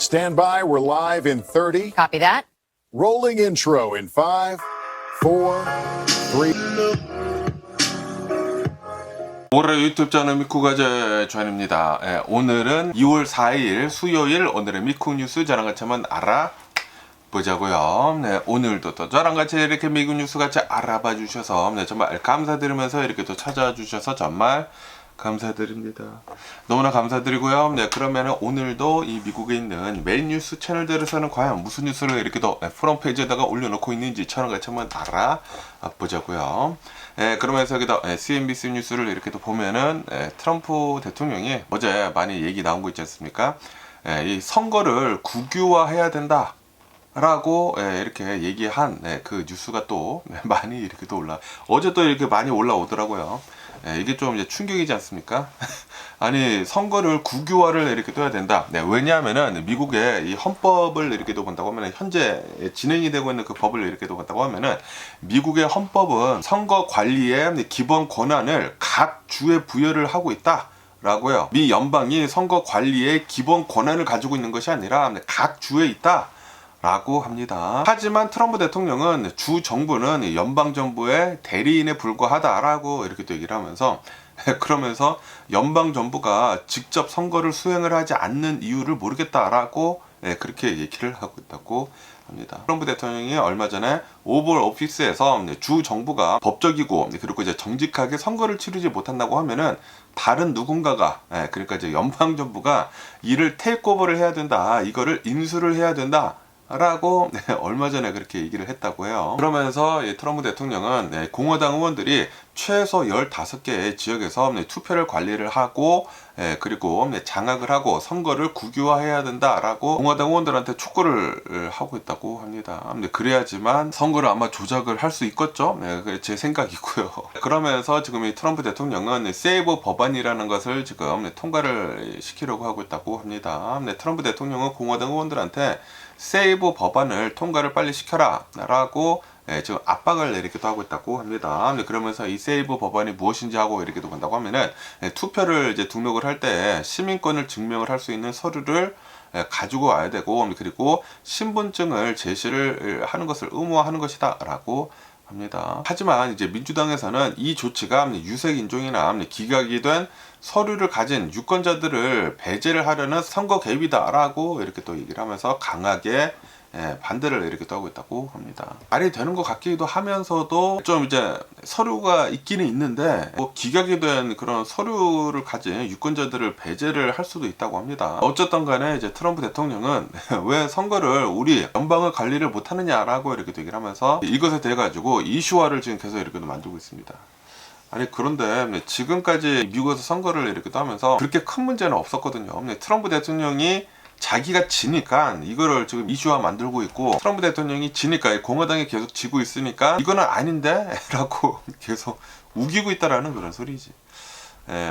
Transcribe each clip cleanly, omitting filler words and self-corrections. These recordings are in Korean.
Stand by, we're live in 30. Copy that. Rolling intro in 5, 4, 3. 올해 유튜브 채널 미쿠가제 조한입니다. 오늘은 2월 4일 수요일 오늘의 미쿠 뉴스 저랑 같이 한번 알아보자고요. 네, 오늘도 또 저랑 같이 이렇게 미국 뉴스 같이 알아봐 주셔서 정말 감사드리면서 이렇게 또 찾아와 주셔서 정말 감사드립니다. 너무나 감사드리고요. 네, 그러면 오늘도 이 미국에 있는 메인 뉴스 채널들에서는 과연 무슨 뉴스를 이렇게 또 프론트 페이지에다가 올려놓고 있는지 저랑 같이 한번 알아보자고요. 그러면서 여기다 CNBC 뉴스를 이렇게 또 보면은 트럼프 대통령이 어제 많이 얘기 나온 거 있지 않습니까? 이 선거를 국유화해야 된다. 라고 이렇게 얘기한 그 뉴스가 또 많이 이렇게 또 어제 또 이렇게 많이 올라오더라고요. 이게 좀 이제 충격이지 않습니까? 아니 선거를 국유화를 이렇게 둬야 된다. 왜냐하면은 미국의 이 헌법을 이렇게 또 본다고 하면은 현재 진행이 되고 있는 그 법을 이렇게 또 본다고 하면은 미국의 헌법은 선거 관리의 기본 권한을 각 주에 부여를 하고 있다. 라고요. 미 연방이 선거 관리의 기본 권한을 가지고 있는 것이 아니라 각 주에 있다. 라고 합니다. 하지만 트럼프 대통령은 주 정부는 연방 정부의 대리인에 불과하다라고 이렇게 또 얘기를 하면서 그러면서 연방 정부가 직접 선거를 수행을 하지 않는 이유를 모르겠다라고 그렇게 얘기를 하고 있다고 합니다. 트럼프 대통령이 얼마 전에 오벌 오피스에서 주 정부가 법적이고 그리고 이제 정직하게 선거를 치르지 못한다고 하면은 다른 누군가가 그러니까 이제 연방 정부가 이를 테이크오버를 해야 된다. 이거를 인수를 해야 된다. 라고 얼마 전에 그렇게 얘기를 했다고 해요. 그러면서 트럼프 대통령은 공화당 의원들이 최소 15개의 지역에서 투표를 관리를 하고 그리고 장악을 하고 선거를 국유화해야 된다라고 공화당 의원들한테 촉구를 하고 있다고 합니다. 그래야지만 선거를 아마 조작을 할 수 있겠죠? 제 생각이고요. 그러면서 지금 이 트럼프 대통령은 세이브 법안이라는 것을 지금 통과를 시키려고 하고 있다고 합니다. 트럼프 대통령은 공화당 의원들한테 세이브 법안을 통과를 빨리 시켜라 라고 지금 압박을 내리기도 하고 있다고 합니다. 그러면서 이 세이브 법안이 무엇인지 하고 이렇게도 본다고 하면은 투표를 이제 등록을 할 때 시민권을 증명을 할 수 있는 서류를 가지고 와야 되고 그리고 신분증을 제시를 하는 것을 의무화하는 것이다 라고 합니다. 하지만 이제 민주당에서는 이 조치가 유색인종이나 기각이 된 서류를 가진 유권자들을 배제를 하려는 선거 개입이다 라고 이렇게 또 얘기를 하면서 강하게 반대를 이렇게 또 하고 있다고 합니다. 말이 되는 것 같기도 하면서도 좀 이제 서류가 있기는 있는데 뭐 기각이 된 그런 서류를 가진 유권자들을 배제를 할 수도 있다고 합니다. 어쨌든 간에 이제 트럼프 대통령은 왜 선거를 우리 연방을 관리를 못하느냐라고 이렇게 얘기를 하면서 이것에 대해 가지고 이슈화를 지금 계속 이렇게 만들고 있습니다. 아니 그런데 지금까지 미국에서 선거를 이렇게 하면서 그렇게 큰 문제는 없었거든요. 트럼프 대통령이 자기가 지니까 이거를 지금 이슈화 만들고 있고 트럼프 대통령이 지니까 공화당이 계속 지고 있으니까 이거는 아닌데? 라고 계속 우기고 있다라는 그런 소리지.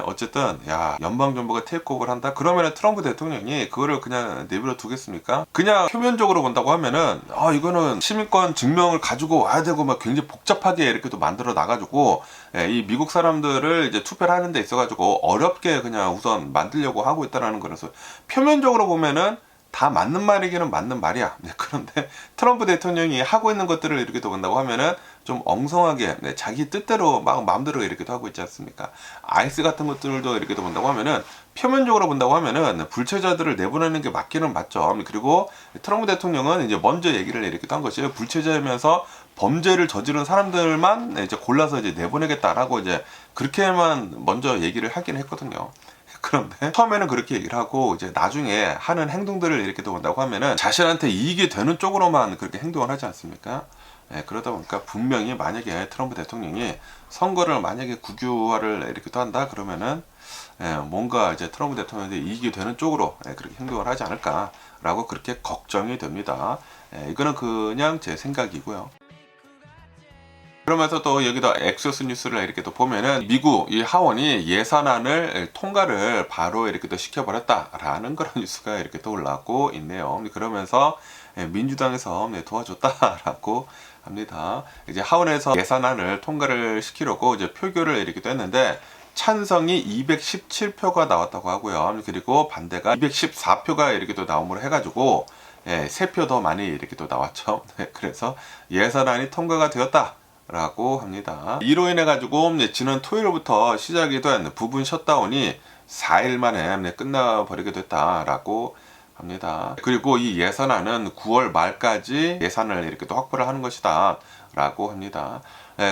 어쨌든 야 연방정부가 테이크오버를 한다? 그러면은 트럼프 대통령이 그거를 그냥 내버려 두겠습니까? 그냥 표면적으로 본다고 하면은 이거는 시민권 증명을 가지고 와야 되고 막 굉장히 복잡하게 이렇게 또 만들어 놔가지고 이 미국 사람들을 이제 투표를 하는 데 있어가지고 어렵게 그냥 우선 만들려고 하고 있다라는 거라서 표면적으로 보면은 다 맞는 말이기는 맞는 말이야. 그런데 트럼프 대통령이 하고 있는 것들을 이렇게 또 본다고 하면은 좀 엉성하게 자기 뜻대로 막 마음대로 이렇게도 하고 있지 않습니까? 아이스 같은 것들도 이렇게 또 본다고 하면은 표면적으로 본다고 하면은 불체자들을 내보내는 게 맞기는 맞죠. 그리고 트럼프 대통령은 이제 먼저 얘기를 이렇게 한 것이 불체자이면서 범죄를 저지른 사람들만 이제 골라서 이제 내보내겠다라고 이제 그렇게만 먼저 얘기를 하긴 했거든요. 그런데 처음에는 그렇게 얘기를 하고 이제 나중에 하는 행동들을 이렇게 본다고 하면은 자신한테 이익이 되는 쪽으로만 그렇게 행동을 하지 않습니까? 그러다 보니까 분명히 만약에 트럼프 대통령이 선거를 만약에 국유화를 이렇게 또 한다 그러면은 뭔가 이제 트럼프 대통령한테 이익이 되는 쪽으로 그렇게 행동을 하지 않을까라고 그렇게 걱정이 됩니다. 이거는 그냥 제 생각이고요. 그러면서 또 여기다 엑소스 뉴스를 이렇게 또 보면은 미국 이 하원이 예산안을 통과를 바로 이렇게 또 시켜버렸다라는 그런 뉴스가 이렇게 또 올라오고 있네요. 그러면서 민주당에서 도와줬다라고 합니다. 이제 하원에서 예산안을 통과를 시키려고 이제 표결을 이렇게 또 했는데 찬성이 217표가 나왔다고 하고요. 그리고 반대가 214표가 이렇게 또 나옴으로 해가지고 3표 더 많이 이렇게 또 나왔죠. 그래서 예산안이 통과가 되었다라고 합니다. 이로 인해 가지고 지난 토요일부터 시작이 된 부분 셧다운이 4일 만에 끝나버리게 됐다라고 합니다. 그리고 이 예산안은 9월 말까지 예산을 이렇게 또 확보를 하는 것이다 라고 합니다.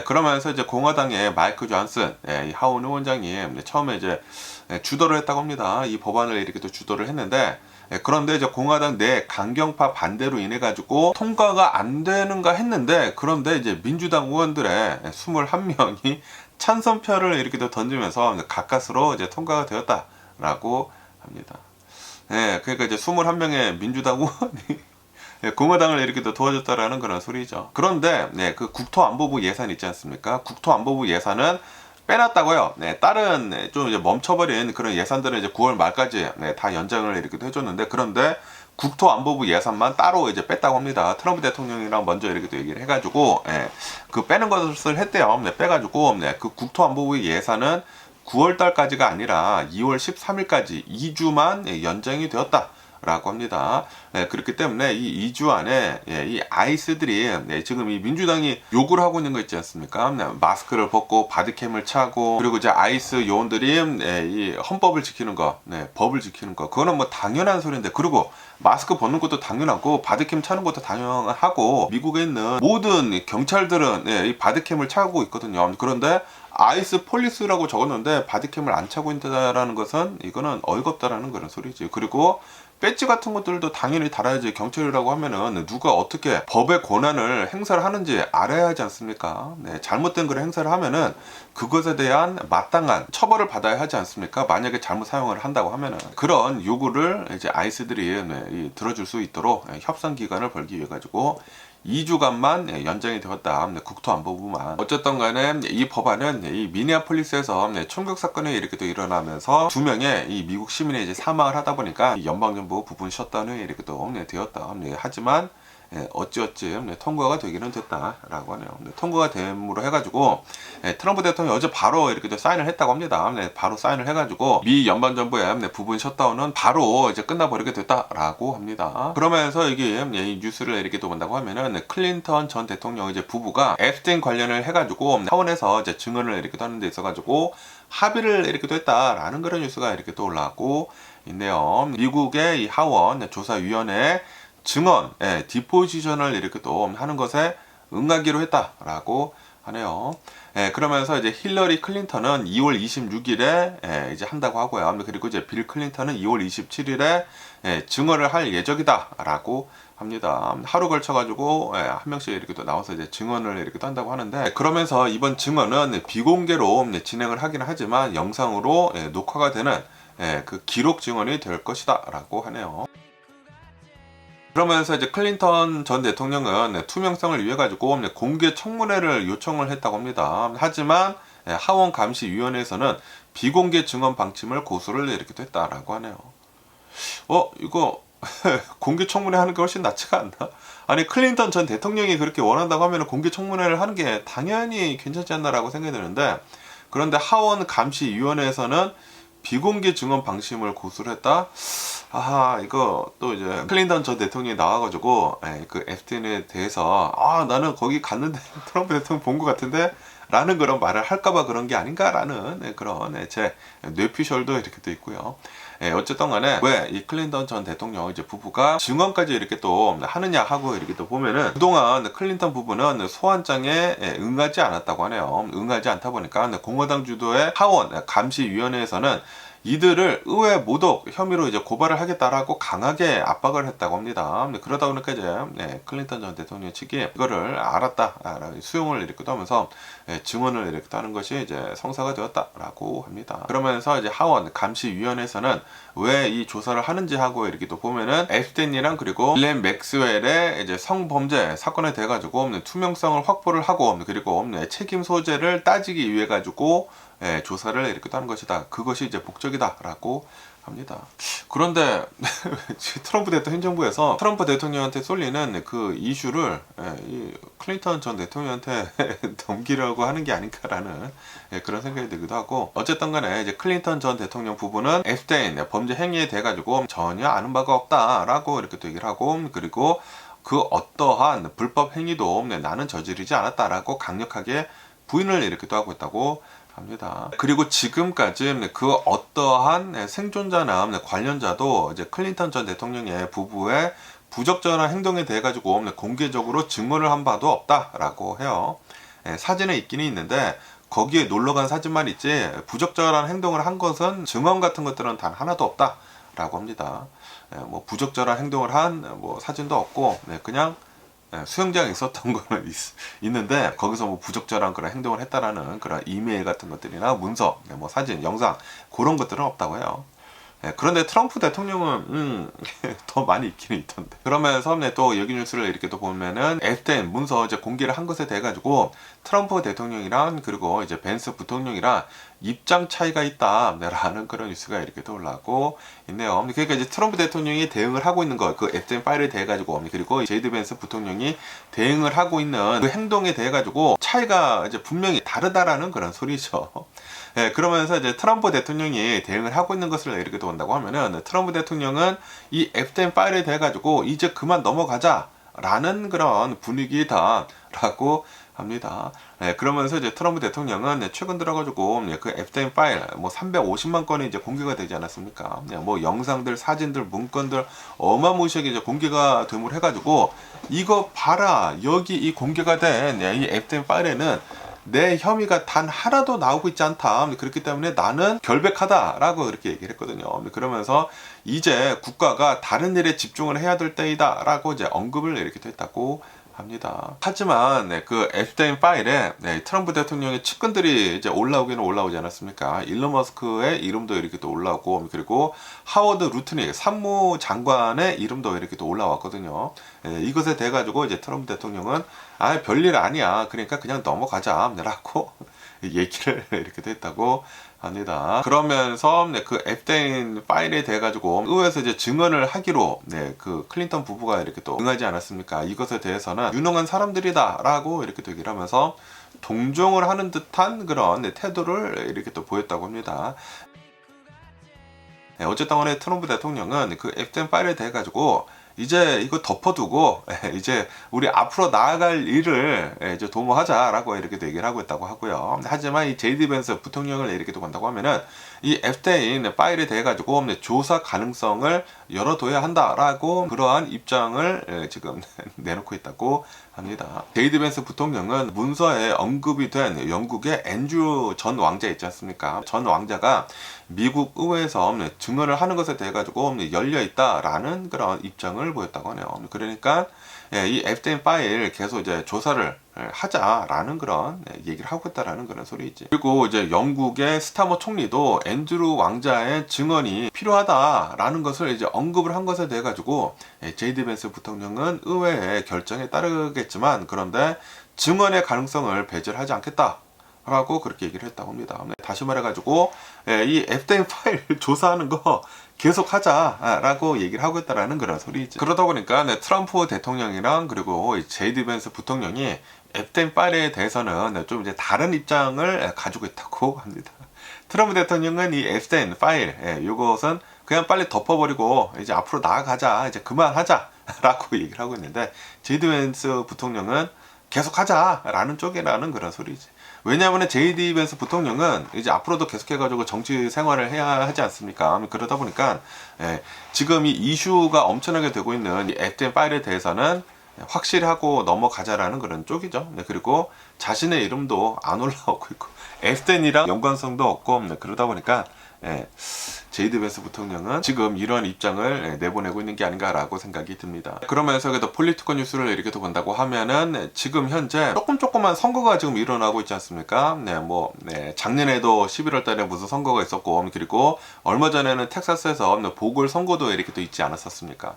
그러면서 이제 공화당의 마이크 존슨 이 하원 의원장이 처음에 이제 주도를 했다고 합니다. 이 법안을 이렇게 또 주도를 했는데, 그런데 이제 공화당 내 강경파 반대로 인해 가지고 통과가 안 되는가 했는데, 그런데 이제 민주당 의원들의 21명이 찬성표를 이렇게 또 던지면서 가까스로 이제 통과가 되었다라고 합니다. 그러니까 이제 21명의 민주당 의원이 공화당을 이렇게 또 도와줬다라는 그런 소리죠. 그런데 그 국토안보부 예산 있지 않습니까? 국토안보부 예산은 빼놨다고요. 다른 좀 이제 멈춰버린 그런 예산들은 이제 9월 말까지 다 연장을 이렇게 해줬는데, 그런데 국토안보부 예산만 따로 이제 뺐다고 합니다. 트럼프 대통령이랑 먼저 이렇게 또 얘기를 해가지고 그 빼는 것을 했대요. 빼가지고 그 국토안보부 예산은 9월 달까지가 아니라 2월 13일까지 2주만 연장이 되었다라고 합니다. 그렇기 때문에 이 2주 안에 이 아이스들이 지금 이 민주당이 요구를 하고 있는 거 있지 않습니까? 마스크를 벗고 바디캠을 차고, 그리고 이제 아이스 요원들이 이 헌법을 지키는 거, 법을 지키는 거, 그거는 뭐 당연한 소리인데, 그리고 마스크 벗는 것도 당연하고 바디캠 차는 것도 당연하고, 미국에 있는 모든 경찰들은 이 바디캠을 차고 있거든요. 그런데 아이스 폴리스라고 적었는데 바디캠을 안 차고 있다라는 것은 이거는 어이가 없다라는 그런 소리지. 그리고 배지 같은 것들도 당연히 달아야지. 경찰이라고 하면은 누가 어떻게 법의 권한을 행사를 하는지 알아야 하지 않습니까? 잘못된 그런 행사를 하면은 그것에 대한 마땅한 처벌을 받아야 하지 않습니까? 만약에 잘못 사용을 한다고 하면은. 그런 요구를 이제 아이스들이 들어줄 수 있도록 협상 기간을 벌기 위해 가지고 2주간만 연장이 되었다. 국토안보부만. 어쨌든 간에 이 법안은 이 미니애폴리스에서 총격 사건이 이렇게 또 일어나면서 2명의 이 미국 시민이 이제 사망을 하다 보니까 연방정부 부분 셧다운이 이렇게 또 되었다. 하지만 어찌어찌 통과가 되기는 됐다라고 하네요. 통과가 됨으로 해가지고 트럼프 대통령이 어제 바로 이렇게 사인을 했다고 합니다. 바로 사인을 해가지고 미 연방정부의 부분 셧다운은 바로 이제 끝나버리게 됐다라고 합니다. 그러면서 이게 이 뉴스를 이렇게 또 본다고 하면은 클린턴 전 대통령 이제 부부가 앱스테인 관련을 해가지고 하원에서 이제 증언을 이렇게 하는 데 있어가지고 합의를 이렇게 또 했다라는 그런 뉴스가 이렇게 또 올라오고 있네요. 미국의 이 하원 조사위원회 증언, 디포지션을 이렇게 또 하는 것에 응하기로 했다라고 하네요. 그러면서 이제 힐러리 클린턴은 2월 26일에 이제 한다고 하고요. 그리고 이제 빌 클린턴은 2월 27일에 증언을 할 예정이다라고 합니다. 하루 걸쳐가지고 한 명씩 이렇게 또 나와서 이제 증언을 이렇게 또 한다고 하는데, 그러면서 이번 증언은 비공개로 진행을 하긴 하지만 영상으로 녹화가 되는 그 기록 증언이 될 것이다라고 하네요. 그러면서 이제 클린턴 전 대통령은 투명성을 위해 가지고 공개 청문회를 요청을 했다고 합니다. 하지만 하원 감시위원회에서는 비공개 증언 방침을 고수를 이렇게 했다라고 하네요. 이거 공개 청문회 하는 게 훨씬 낫지가 않나? 아니, 클린턴 전 대통령이 그렇게 원한다고 하면 공개 청문회를 하는 게 당연히 괜찮지 않나라고 생각이 드는데, 그런데 하원 감시위원회에서는 비공개 증언 방침을 고수를 했다? 이거 또 이제 클린턴 전 대통령이 나와가지고 그 앱스테인에 대해서 나는 거기 갔는데 트럼프 대통령 본 것 같은데 라는 그런 말을 할까봐 그런 게 아닌가라는 그런 제 뇌피셜도 이렇게 또 있고요. 어쨌든 간에 왜 이 클린턴 전 대통령 이제 부부가 증언까지 이렇게 또 하느냐 하고 이렇게 또 보면은, 그동안 클린턴 부부는 소환장에 응하지 않았다고 하네요. 응하지 않다 보니까 공화당 주도의 하원 감시위원회에서는 이들을 의회 모독 혐의로 이제 고발을 하겠다라고 강하게 압박을 했다고 합니다. 그러다 보니까 이제 클린턴 전 대통령 측이 이거를 알았다, 수용을 이렇게 하면서 증언을 이렇게 하는 것이 이제 성사가 되었다라고 합니다. 그러면서 이제 하원 감시위원회에서는 왜 이 조사를 하는지 하고 이렇게 또 보면은 앱스테인이랑 그리고 글렌 맥스웰의 이제 성범죄 사건에 대해 가지고 투명성을 확보를 하고, 그리고 책임 소재를 따지기 위해 가지고 조사를 이렇게 하는 것이다. 그것이 이제 목적이다라고 합니다. 그런데 트럼프 대통령 행정부에서 트럼프 대통령한테 쏠리는 그 이슈를 이 클린턴 전 대통령한테 넘기려고 하는 게 아닌가라는 그런 생각이 들기도 하고, 어쨌든 간에 이제 클린턴 전 대통령 부부는 앱스테인 범죄 행위에 대해 가지고 전혀 아는 바가 없다라고 이렇게 또 얘기를 하고, 그리고 그 어떠한 불법 행위도 나는 저지르지 않았다라고 강력하게 부인을 이렇게 또 하고 있다고 합니다. 그리고 지금까지 그 어떠한 생존자나 관련자도 이제 클린턴 전 대통령의 부부의 부적절한 행동에 대해 가지고 공개적으로 증언을 한 바도 없다라고 해요. 사진에 있기는 있는데 거기에 놀러간 사진만 있지 부적절한 행동을 한 것은 증언 같은 것들은 단 하나도 없다라고 합니다. 뭐 부적절한 행동을 한 뭐 사진도 없고, 그냥 수영장에 있었던 거는 있는데 거기서 뭐 부적절한 그런 행동을 했다라는 그런 이메일 같은 것들이나 문서, 뭐 사진, 영상 그런 것들은 없다고 해요. 그런데 트럼프 대통령은 더 많이 있기는 있던데. 그러면서 또 여기 뉴스를 이렇게 또 보면은 앱스테인 문서 이제 공개를 한 것에 대해 가지고 트럼프 대통령이랑 그리고 이제 벤스 부통령이랑 입장 차이가 있다라는 그런 뉴스가 이렇게 또 올라오고 있네요. 그러니까 이제 트럼프 대통령이 대응을 하고 있는 거, 그 앱스테인 파일에 대해 가지고, 그리고 제이드 벤스 부통령이 대응을 하고 있는 그 행동에 대해 가지고 차이가 이제 분명히 다르다라는 그런 소리죠. 그러면서 이제 트럼프 대통령이 대응을 하고 있는 것을 이렇게 또 본다고 하면은, 트럼프 대통령은 이 앱스테인 파일에 대해 가지고 이제 그만 넘어가자라는 그런 분위기다라고 합니다. 그러면서 이제 트럼프 대통령은 최근 들어가지고 그 앱스테인 파일 뭐 350만 건이 이제 공개가 되지 않았습니까? 뭐 영상들, 사진들, 문건들 어마무시하게 이제 공개가 됨을 해가지고, 이거 봐라, 여기 이 공개가 된 이 앱스테인 파일에는 내 혐의가 단 하나도 나오고 있지 않다. 그렇기 때문에 나는 결백하다라고 그렇게 얘기를 했거든요. 그러면서 이제 국가가 다른 일에 집중을 해야 될 때이다라고 이제 언급을 이렇게 했다고 합니다. 하지만 그 앱스테인 파일에 트럼프 대통령의 측근들이 이제 올라오기는 올라오지 않았습니까? 일론 머스크의 이름도 이렇게 또 올라오고, 그리고 하워드 루트닉 상무장관의 이름도 이렇게 또 올라왔거든요. 이것에 대해 가지고 이제 트럼프 대통령은 별일 아니야, 그러니까 그냥 넘어가자라고 얘기를 이렇게 했다고 합니다. 그러면서 그 앱스테인 파일에 대해 가지고 의회에서 이제 증언을 하기로 그 클린턴 부부가 이렇게 또 응하지 않았습니까? 이것에 대해서는 유능한 사람들이다라고 이렇게 또 얘기를 하면서 동정을 하는 듯한 그런 태도를 이렇게 또 보였다고 합니다. 어쨌든 간에 트럼프 대통령은 그 앱스테인 파일에 대해 가지고 이제 이거 덮어두고 이제 우리 앞으로 나아갈 일을 이제 도모하자라고 이렇게 얘기를 하고 있다고 하고요. 하지만 이 제이디 벤스 부통령을 이렇게 본다고 하면은 이 앱스테인 파일에 대해 가지고 조사 가능성을 열어둬야 한다라고 그러한 입장을 지금 내놓고 있다고 합니다. 제이디 벤스 부통령은 문서에 언급이 된 영국의 앤드류 전 왕자 있지 않습니까? 전 왕자가 미국 의회에서 증언을 하는 것에 대해 가지고 열려 있다라는 그런 입장을 보였다고 하네요. 그러니까 이 앱스테인 파일 계속 이제 조사를 하자라는 그런 얘기를 하고 있다라는 그런 소리이지. 그리고 이제 영국의 스타머 총리도 앤드류 왕자의 증언이 필요하다라는 것을 이제 언급을 한 것에 대해 가지고 제이디 벤스 부통령은 의회의 결정에 따르겠지만, 그런데 증언의 가능성을 배제하지 않겠다 라고 그렇게 얘기를 했다고 합니다. 다시 말해가지고 이 앱스테인 파일 조사하는 거 계속 하자라고 얘기를 하고 있다라는 그런 소리지. 그러다 보니까 트럼프 대통령이랑 그리고 제이디 벤스 부통령이 앱스테인 파일에 대해서는 좀 이제 다른 입장을 가지고 있다고 합니다. 트럼프 대통령은 이 앱스테인 파일 이것은 그냥 빨리 덮어버리고 이제 앞으로 나아가자, 이제 그만하자라고 얘기를 하고 있는데, 제이디 벤스 부통령은 계속하자라는 쪽이라는 그런 소리지. 왜냐하면 제이디 벤스 부통령은 이제 앞으로도 계속해가지고 정치 생활을 해야 하지 않습니까? 그러다 보니까 지금 이 이슈가 엄청나게 되고 있는 이 앱스테인 파일에 대해서는 확실히 하고 넘어가자라는 그런 쪽이죠. 그리고 자신의 이름도 안 올라오고 있고 앱스테인이랑 연관성도 없고, 그러다 보니까 제이디 벤스 부통령은 지금 이런 입장을 내보내고 있는 게 아닌가라고 생각이 듭니다. 그러면서 그래도 폴리티컬 뉴스를 이렇게 또 본다고 하면은 지금 현재 조금만 선거가 지금 일어나고 있지 않습니까? 작년에도 11월 달에 무슨 선거가 있었고, 그리고 얼마 전에는 텍사스에서 보궐 선거도 이렇게 또 있지 않았었습니까?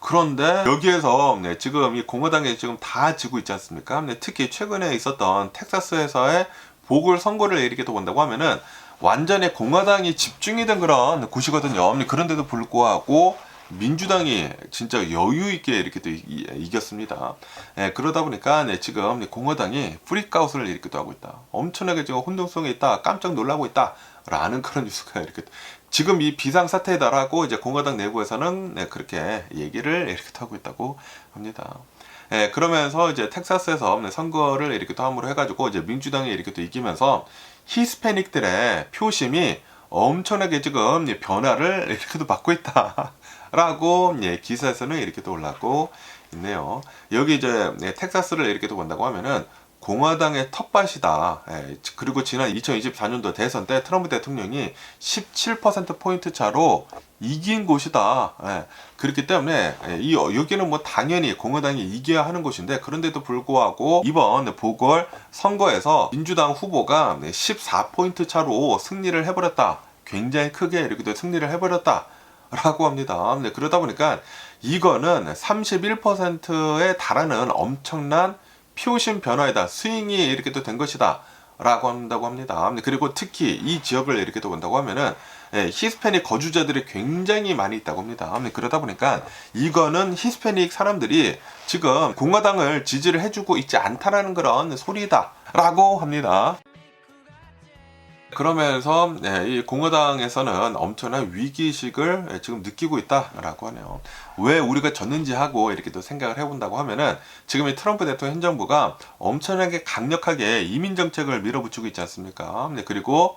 그런데 여기에서 지금 이 공화당이 지금 다 지고 있지 않습니까? 특히 최근에 있었던 텍사스에서의 보궐 선거를 이렇게 또 본다고 하면은 완전히 공화당이 집중이 된 그런 곳이거든요. 그런데도 불구하고 민주당이 진짜 여유 있게 이렇게 또 이겼습니다. 예, 그러다 보니까 지금 공화당이 프리카웃을 이렇게 또 하고 있다. 엄청나게 지금 혼동성에 있다. 깜짝 놀라고 있다. 라는 그런 뉴스가 이렇게 지금 이 비상사태다라고 이제 공화당 내부에서는 그렇게 얘기를 이렇게 하고 있다고 합니다. 예, 그러면서 이제 텍사스에서 선거를 이렇게 또 함으로 해가지고 이제 민주당이 이렇게 또 이기면서 히스패닉들의 표심이 엄청나게 지금 변화를 이렇게도 받고 있다라고 기사에서는 이렇게 또 올라오고 있네요. 여기 이제 텍사스를 이렇게 또 본다고 하면은 공화당의 텃밭이다. 그리고 지난 2024년도 대선 때 트럼프 대통령이 17%포인트 차로 이긴 곳이다. 그렇기 때문에 여기는 뭐 당연히 공화당이 이겨야 하는 곳인데 그런데도 불구하고 이번 보궐 선거에서 민주당 후보가 14포인트 차로 승리를 해버렸다. 굉장히 크게 이렇게 승리를 해버렸다. 라고 합니다. 그러다 보니까 이거는 31%에 달하는 엄청난 표심 변화이다. 스윙이 이렇게 또 된 것이다. 라고 한다고 합니다. 그리고 특히 이 지역을 이렇게 또 본다고 하면은 히스패닉 거주자들이 굉장히 많이 있다고 합니다. 그러다 보니까 이거는 히스패닉 사람들이 지금 공화당을 지지를 해주고 있지 않다라는 그런 소리다. 라고 합니다. 그러면서 이 공화당에서는 엄청난 위기의식을 지금 느끼고 있다라고 하네요. 왜 우리가 졌는지 하고 이렇게 또 생각을 해본다고 하면은 지금 이 트럼프 대통령 현 정부가 엄청나게 강력하게 이민 정책을 밀어붙이고 있지 않습니까? 그리고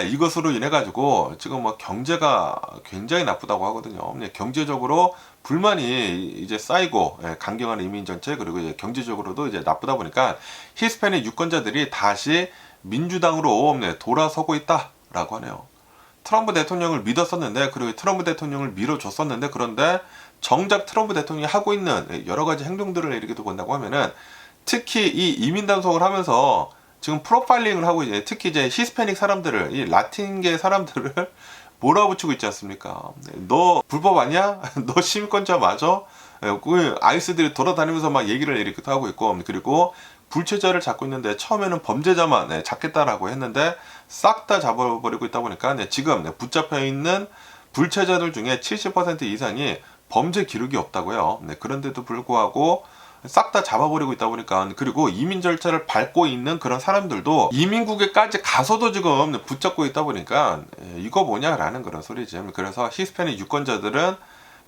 이것으로 인해 가지고 지금 뭐 경제가 굉장히 나쁘다고 하거든요. 경제적으로 불만이 이제 쌓이고 강경한 이민 정책 그리고 이제 경제적으로도 이제 나쁘다 보니까 히스패닉 유권자들이 다시 민주당으로 돌아서고 있다라고 하네요. 트럼프 대통령을 믿었었는데 그리고 트럼프 대통령을 밀어줬었는데 그런데 정작 트럼프 대통령이 하고 있는 여러 가지 행동들을 이렇게 본다고 하면은 특히 이 이민 단속을 하면서 지금 프로파일링을 하고 이제 특히 이제 히스패닉 사람들을 이 라틴계 사람들을 몰아붙이고 있지 않습니까? 너 불법 아니야? 너 시민권자 맞아? 그 아이스들이 돌아다니면서 막 얘기를 이렇게 하고 있고 그리고 불체자를 잡고 있는데 처음에는 범죄자만 잡겠다라고 했는데 싹 다 잡아버리고 있다 보니까 지금 붙잡혀 있는 불체자들 중에 70% 이상이 범죄 기록이 없다고요. 그런데도 불구하고 싹 다 잡아버리고 있다 보니까 그리고 이민 절차를 밟고 있는 그런 사람들도 이민국에까지 가서도 지금 붙잡고 있다 보니까 이거 뭐냐라는 그런 소리지. 그래서 히스패닉 유권자들은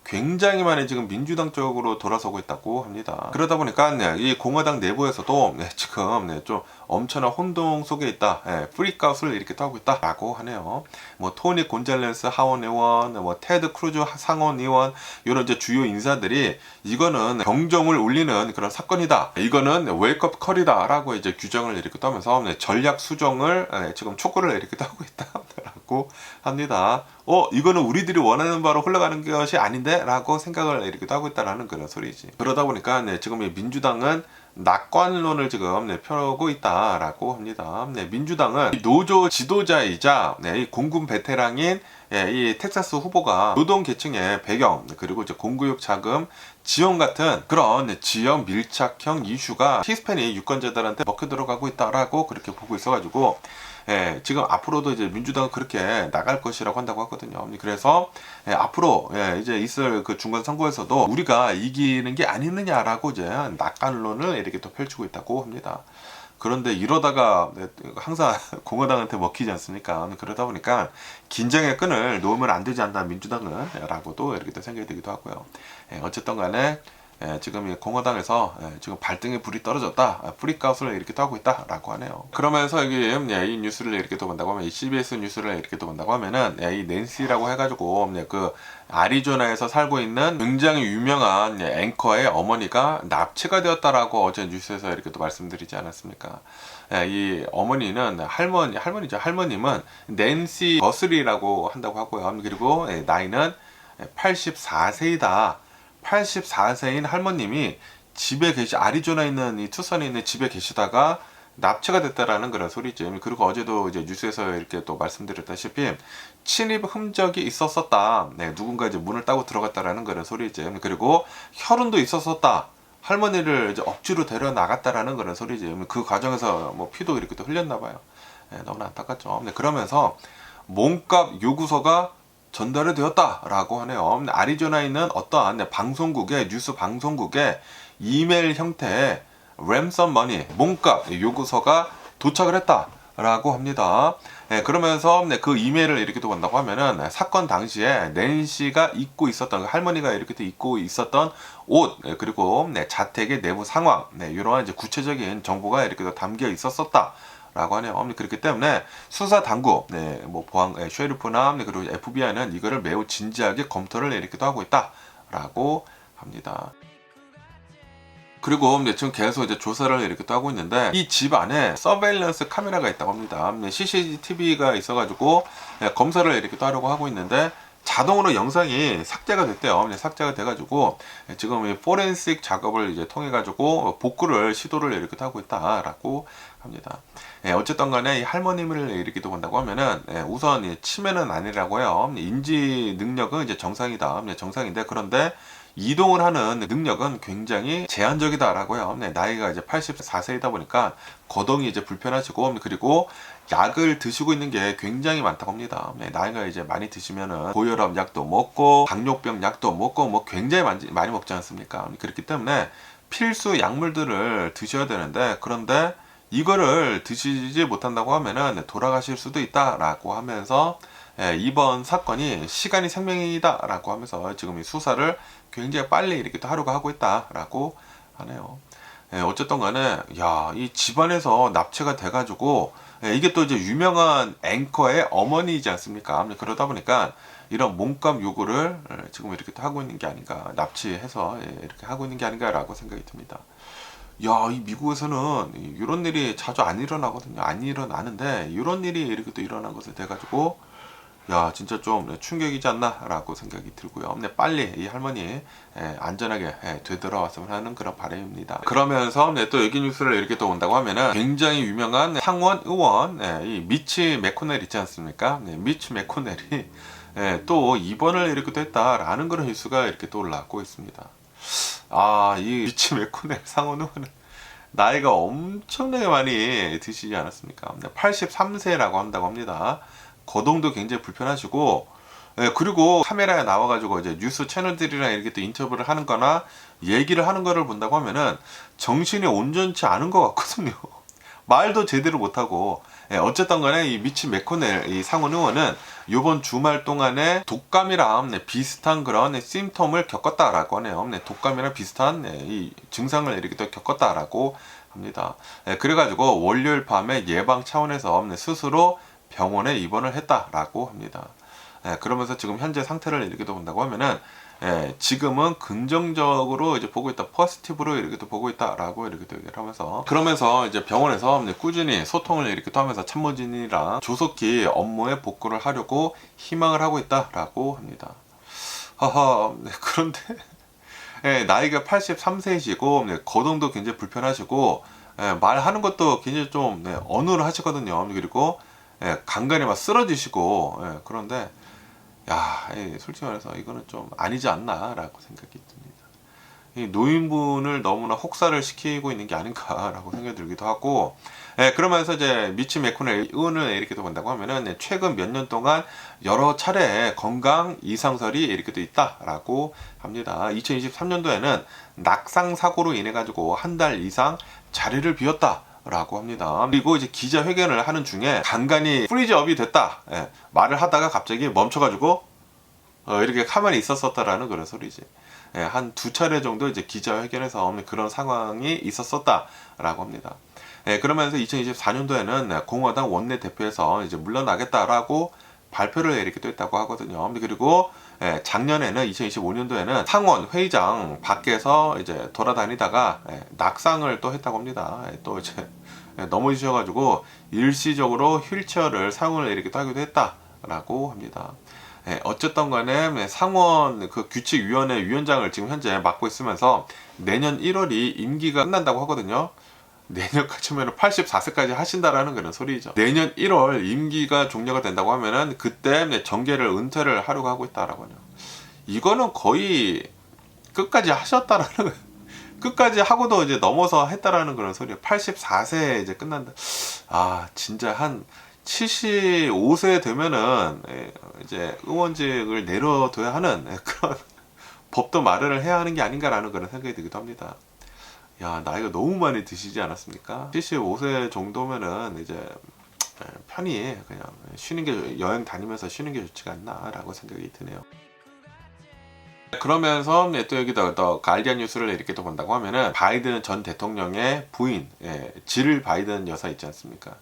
굉장히 많이 지금 민주당 쪽으로 돌아서고 있다고 합니다. 그러다 보니까 이 공화당 내부에서도 지금 좀 엄청난 혼동 속에 있다. 프리카웃을 이렇게 하고 있다라고 하네요. 뭐 토니 곤잘레스 하원 의원, 뭐 테드 크루즈 상원 의원 이런 이제 주요 인사들이 이거는 경종을 울리는 그런 사건이다. 이거는 웨이크업 컬이다라고 이제 규정을 이렇게 하면서 전략 수정을 지금 촉구를 이렇게 하고 있다라고 합니다. 이거는 우리들이 원하는 바로 흘러가는 것이 아닌데? 라고 생각을 이렇게 하고 있다라는 그런 소리지. 그러다 보니까 지금 이 민주당은 낙관론을 지금 펴고 있다라고 합니다. 민주당은 노조 지도자이자 이 공군 베테랑인 이 텍사스 후보가 노동계층의 배경 그리고 이제 공교육 자금 지원 같은 그런 지역 밀착형 이슈가 히스패닉 유권자들한테 먹혀 들어가고 있다라고 그렇게 보고 있어가지고 지금 앞으로도 이제 민주당은 그렇게 나갈 것이라고 한다고 하거든요. 그래서 앞으로 이제 있을 그 중간 선거에서도 우리가 이기는 게 아니느냐라고 이제 낙관론을 이렇게 또 펼치고 있다고 합니다. 그런데 이러다가 항상 공화당한테 먹히지 않습니까? 그러다 보니까 긴장의 끈을 놓으면 안 되지 않나 민주당은 라고도 이렇게 또 생각이 들기도 하고요. 어쨌든 간에 지금 이 공화당에서 지금 발등에 불이 떨어졌다. 프리카웃을 이렇게 또 하고 있다라고 하네요. 그러면서 여기 이 뉴스를 이렇게 또 본다고 하면 이 CBS 뉴스를 이렇게 또 본다고 하면은 이 낸시라고 해가지고 그 아리조나에서 살고 있는 굉장히 유명한 앵커의 어머니가 납치가 되었다라고 어제 뉴스에서 이렇게 또 말씀드리지 않았습니까? 이 어머니는 할머니죠. 할머님은 낸시 버슬리라고 한다고 하고요. 그리고 나이는 84세이다. 84세인 할머님이 아리조나에 있는 이 투선에 있는 집에 계시다가 납치가 됐다라는 그런 소리죠. 그리고 어제도 이제 뉴스에서 이렇게 또 말씀드렸다시피 침입 흔적이 있었었다. 누군가 이제 문을 따고 들어갔다라는 그런 소리죠. 그리고 혈흔도 있었었다. 할머니를 이제 억지로 데려 나갔다라는 그런 소리죠. 그 과정에서 뭐 피도 이렇게 또 흘렸나 봐요. 너무나 안타깝죠. 그러면서 몸값 요구서가 전달이 되었다라고 하네요. 아리조나에 있는 어떠한 방송국의 뉴스 방송국에 이메일 형태의 랜섬 머니 몸값 요구서가 도착을 했다라고 합니다. 그러면서 그 이메일을 이렇게 또 본다고 하면은 사건 당시에 낸시가 입고 있었던 할머니가 이렇게 또 입고 있었던 옷 그리고 자택의 내부 상황 이러한 이제 구체적인 정보가 이렇게 또 담겨 있었었다. 라고 하네요. 그렇기 때문에 수사 당국, 뭐 보안, 쉐리프나 그리고 FBI는 이거를 매우 진지하게 검토를 이렇게도 하고 있다라고 합니다. 그리고 지금 계속 이제 조사를 이렇게 또 하고 있는데 이 집 안에 서베일런스 카메라가 있다고 합니다. CCTV가 있어가지고 검사를 이렇게 또 하려고 하고 있는데 자동으로 영상이 삭제가 됐대요. 삭제가 돼가지고 지금 포렌식 작업을 이제 통해 가지고 복구를 시도를 이렇게 하고 있다라고 합니다. 어쨌든 간에 이 할머님을 이렇게 본다고 하면은 우선 치매는 아니라고 해요. 인지 능력은 이제 정상이다. 정상인데 그런데 이동을 하는 능력은 굉장히 제한적이다라고 해요. 나이가 이제 84세이다 보니까 거동이 이제 불편하시고 그리고 약을 드시고 있는 게 굉장히 많다고 합니다. 나이가 이제 많이 드시면은 고혈압 약도 먹고 당뇨병 약도 먹고 뭐 굉장히 많이 먹지 않습니까? 그렇기 때문에 필수 약물들을 드셔야 되는데 그런데 이거를 드시지 못한다고 하면은 돌아가실 수도 있다라고 하면서 이번 사건이 시간이 생명이다라고 하면서 지금 이 수사를 굉장히 빨리 이렇게 또 하려고 하고 있다라고 하네요. 어쨌든 간에 이 집안에서 납치가 돼가지고 이게 또 이제 유명한 앵커의 어머니이지 않습니까? 그러다 보니까 이런 몸값 요구를 지금 이렇게 또 하고 있는 게 아닌가, 납치해서 이렇게 하고 있는 게 아닌가라고 생각이 듭니다. 이 미국에서는 이런 일이 자주 안 일어나거든요. 안 일어나는데 이런 일이 이렇게 또 일어난 것에 대해 가지고 진짜 좀 충격이지 않나라고 생각이 들고요. 빨리 이 할머니 안전하게 되돌아왔으면 하는 그런 바람입니다. 그러면서 또 여기 뉴스를 이렇게 또 온다고 하면은 굉장히 유명한 상원 의원 이 미치 매코넬 있지 않습니까? 미치 매코넬이 또 입원을 이렇게 또 했다라는 그런 뉴스가 이렇게 또 올라오고 있습니다. 이 미치 매코넬 상원 의원은 나이가 엄청나게 많이 드시지 않았습니까? 83세라고 한다고 합니다. 거동도 굉장히 불편하시고 그리고 카메라에 나와가지고 이제 뉴스 채널들이랑 이렇게 또 인터뷰를 하는 거나 얘기를 하는 거를 본다고 하면은 정신이 온전치 않은 것 같거든요. 말도 제대로 못하고 어쨌든 간에 이 미치 매코넬 이 상원 의원은 이번 주말 동안에 독감이랑 비슷한 그런 심텀을 겪었다라고 하네요. 독감이랑 비슷한 이 증상을 이렇게 또 겪었다라고 합니다. 그래가지고 월요일 밤에 예방 차원에서 스스로 병원에 입원을 했다라고 합니다. 그러면서 지금 현재 상태를 이렇게 본다고 하면은 지금은 긍정적으로 이제 보고 있다, 포지티브로 이렇게 또 보고 있다라고 이렇게 또 얘기를 하면서 그러면서 이제 병원에서 꾸준히 소통을 이렇게 또 하면서 참모진이랑 조속히 업무에 복구를 하려고 희망을 하고 있다라고 합니다. 그런데 나이가 83세이시고 거동도 굉장히 불편하시고 말하는 것도 굉장히 좀 어눌 하시거든요. 그리고 간간히 막 쓰러지시고 그런데 솔직히 말해서 이거는 좀 아니지 않나 라고 생각이 듭니다. 이 노인분을 너무나 혹사를 시키고 있는 게 아닌가라고 생각이 들기도 하고 그러면서 이제 미치 매코넬 의원을 이렇게 본다고 하면은 최근 몇 년 동안 여러 차례 건강 이상설이 이렇게 또 있다라고 합니다. 2023년도에는 낙상 사고로 인해 가지고 한 달 이상 자리를 비웠다 라고 합니다. 그리고 이제 기자회견을 하는 중에 간간히 프리즈업이 됐다 말을 하다가 갑자기 멈춰가지고 이렇게 가만히 있었었다라는 그런 소리지. 한 두 차례 정도 이제 기자회견에서 그런 상황이 있었었다라고 합니다. 그러면서 2024년도에는 공화당 원내대표에서 이제 물러나겠다라고 발표를 이렇게 또 했다고 하거든요. 그리고 작년에는 2025년도에는 상원 회의장 밖에서 이제 돌아다니다가 낙상을 또 했다고 합니다. 또 이제 넘어지셔가지고 일시적으로 휠체어를 사용을 이렇게 또 하기도 했다라고 합니다. 어쨌든 간에 상원 그 규칙위원회 위원장을 지금 현재 맡고 있으면서 내년 1월이 임기가 끝난다고 하거든요. 내년까지면 84세까지 하신다라는 그런 소리죠. 내년 1월 임기가 종료가 된다고 하면은 그때 정계를 은퇴를 하려고 하고 있다라고 하네요. 이거는 거의 끝까지 하셨다라는 끝까지 하고도 이제 넘어서 했다라는 그런 소리예요. 84세에 이제 끝난다. 아, 진짜 한 75세 되면은 이제 의원직을 내려둬야 하는 그런 법도 마련을 해야 하는 게 아닌가라는 그런 생각이 들기도 합니다. 야, 나이가 너무 많이 드시지 않았습니까? 75세 정도면은 이제 편히 그냥 쉬는 게, 여행 다니면서 쉬는 게 좋지가 않나라고 생각이 드네요. 그러면서 또 여기다 더 가디언 뉴스를 이렇게 또 본다고 하면은 바이든 전 대통령의 부인, 질 바이든 여사 있지 않습니까?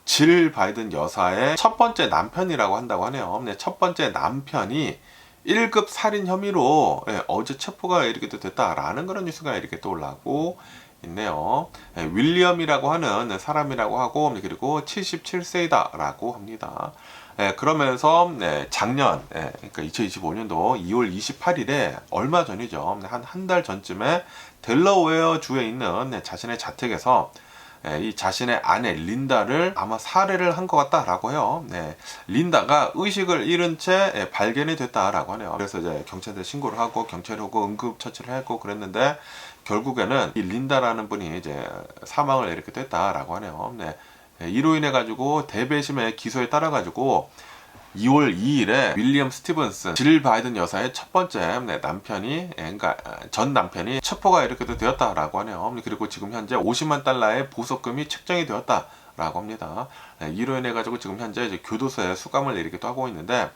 질 바이든 여사의 첫 번째 남편이라고 한다고 하네요. 첫 번째 남편이 1급 살인 혐의로 어제 체포가 이렇게 또 됐다라는 그런 뉴스가 이렇게 또 올라오고 있네요. 윌리엄이라고 하는 사람이라고 하고, 그리고 77세이다라고 합니다. 그러면서 작년, 그러니까 2025년도 2월 28일에 얼마 전이죠. 한 달 전쯤에 델러웨어 주에 있는 자신의 자택에서 이 자신의 아내 린다를 아마 살해를 한 것 같다라고 해요. 린다가 의식을 잃은 채 발견이 됐다라고 하네요. 그래서 이제 경찰에 신고를 하고 경찰이 오고 응급처치를 했고 그랬는데 결국에는 이 린다라는 분이 이제 사망을 이렇게 됐다라고 하네요. 이로 인해 가지고 대배심의 기소에 따라 가지고 2월 2일에 윌리엄 스티븐슨 질 바이든 여사의 첫 번째 남편이, 그러니까 전 남편이 체포가 이렇게 되었다라고 하네요. 그리고 지금 현재 50만 달러의 보석금이 책정이 되었다라고 합니다. 이로 인해 가지고 지금 현재 이제 교도소에 수감을 이렇게 또 하고 있는데,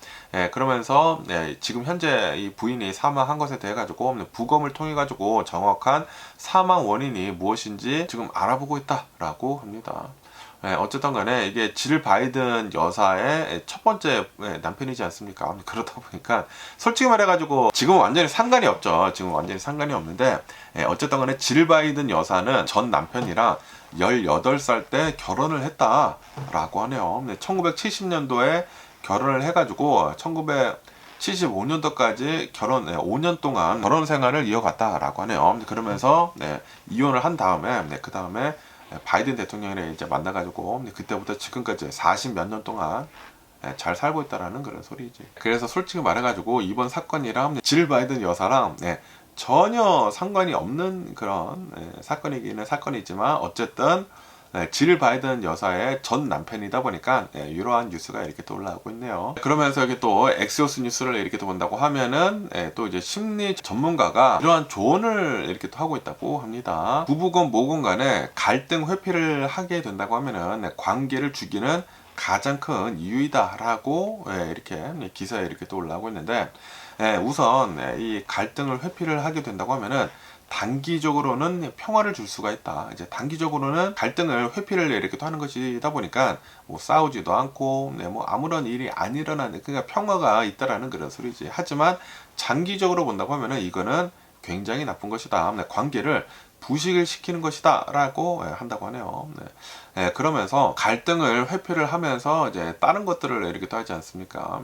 그러면서 지금 현재 이 부인이 사망한 것에 대해 가지고 부검을 통해 가지고 정확한 사망 원인이 무엇인지 지금 알아보고 있다라고 합니다. 어쨌든 간에 이게 질 바이든 여사의 첫 번째 남편이지 않습니까? 그러다 보니까 솔직히 말해가지고 지금 완전히 상관이 없죠. 지금 완전히 상관이 없는데, 어쨌든 간에 질 바이든 여사는 전 남편이랑 18살 때 결혼을 했다라고 하네요. 1970년도에 결혼을 해가지고 1975년도까지 결혼 5년 동안 결혼 생활을 이어갔다라고 하네요. 그러면서 이혼을 한 다음에 그 다음에 바이든 대통령이랑 이제 만나가지고 그때부터 지금까지 40 몇 년 동안 잘 살고 있다라는 그런 소리지. 그래서 솔직히 말해가지고 이번 사건이랑 질 바이든 여사랑 전혀 상관이 없는 그런 사건이기는 사건이지만 어쨌든 질 바이든 여사의 전 남편이다 보니까 이러한 뉴스가 이렇게 또 올라오고 있네요. 그러면서 여기 또 엑시오스 뉴스를 이렇게 또 본다고 하면은 또 이제 심리 전문가가 이러한 조언을 이렇게 또 하고 있다고 합니다. 부부건 모건 간에 갈등 회피를 하게 된다고 하면은 관계를 죽이는 가장 큰 이유이다라고 이렇게 기사에 이렇게 또 올라오고 있는데, 우선 이 갈등을 회피를 하게 된다고 하면은 단기적으로는 평화를 줄 수가 있다. 이제 단기적으로는 갈등을 회피를 이렇게 또 하는 것이다 보니까 뭐 싸우지도 않고 뭐 아무런 일이 안 일어나는, 그러니까 평화가 있다라는 그런 소리지. 하지만 장기적으로 본다고 하면은 이거는 굉장히 나쁜 것이다. 관계를 부식을 시키는 것이다 라고 한다고 하네요. 그러면서 갈등을 회피를 하면서 이제 다른 것들을 이렇게 또 하지 않습니까?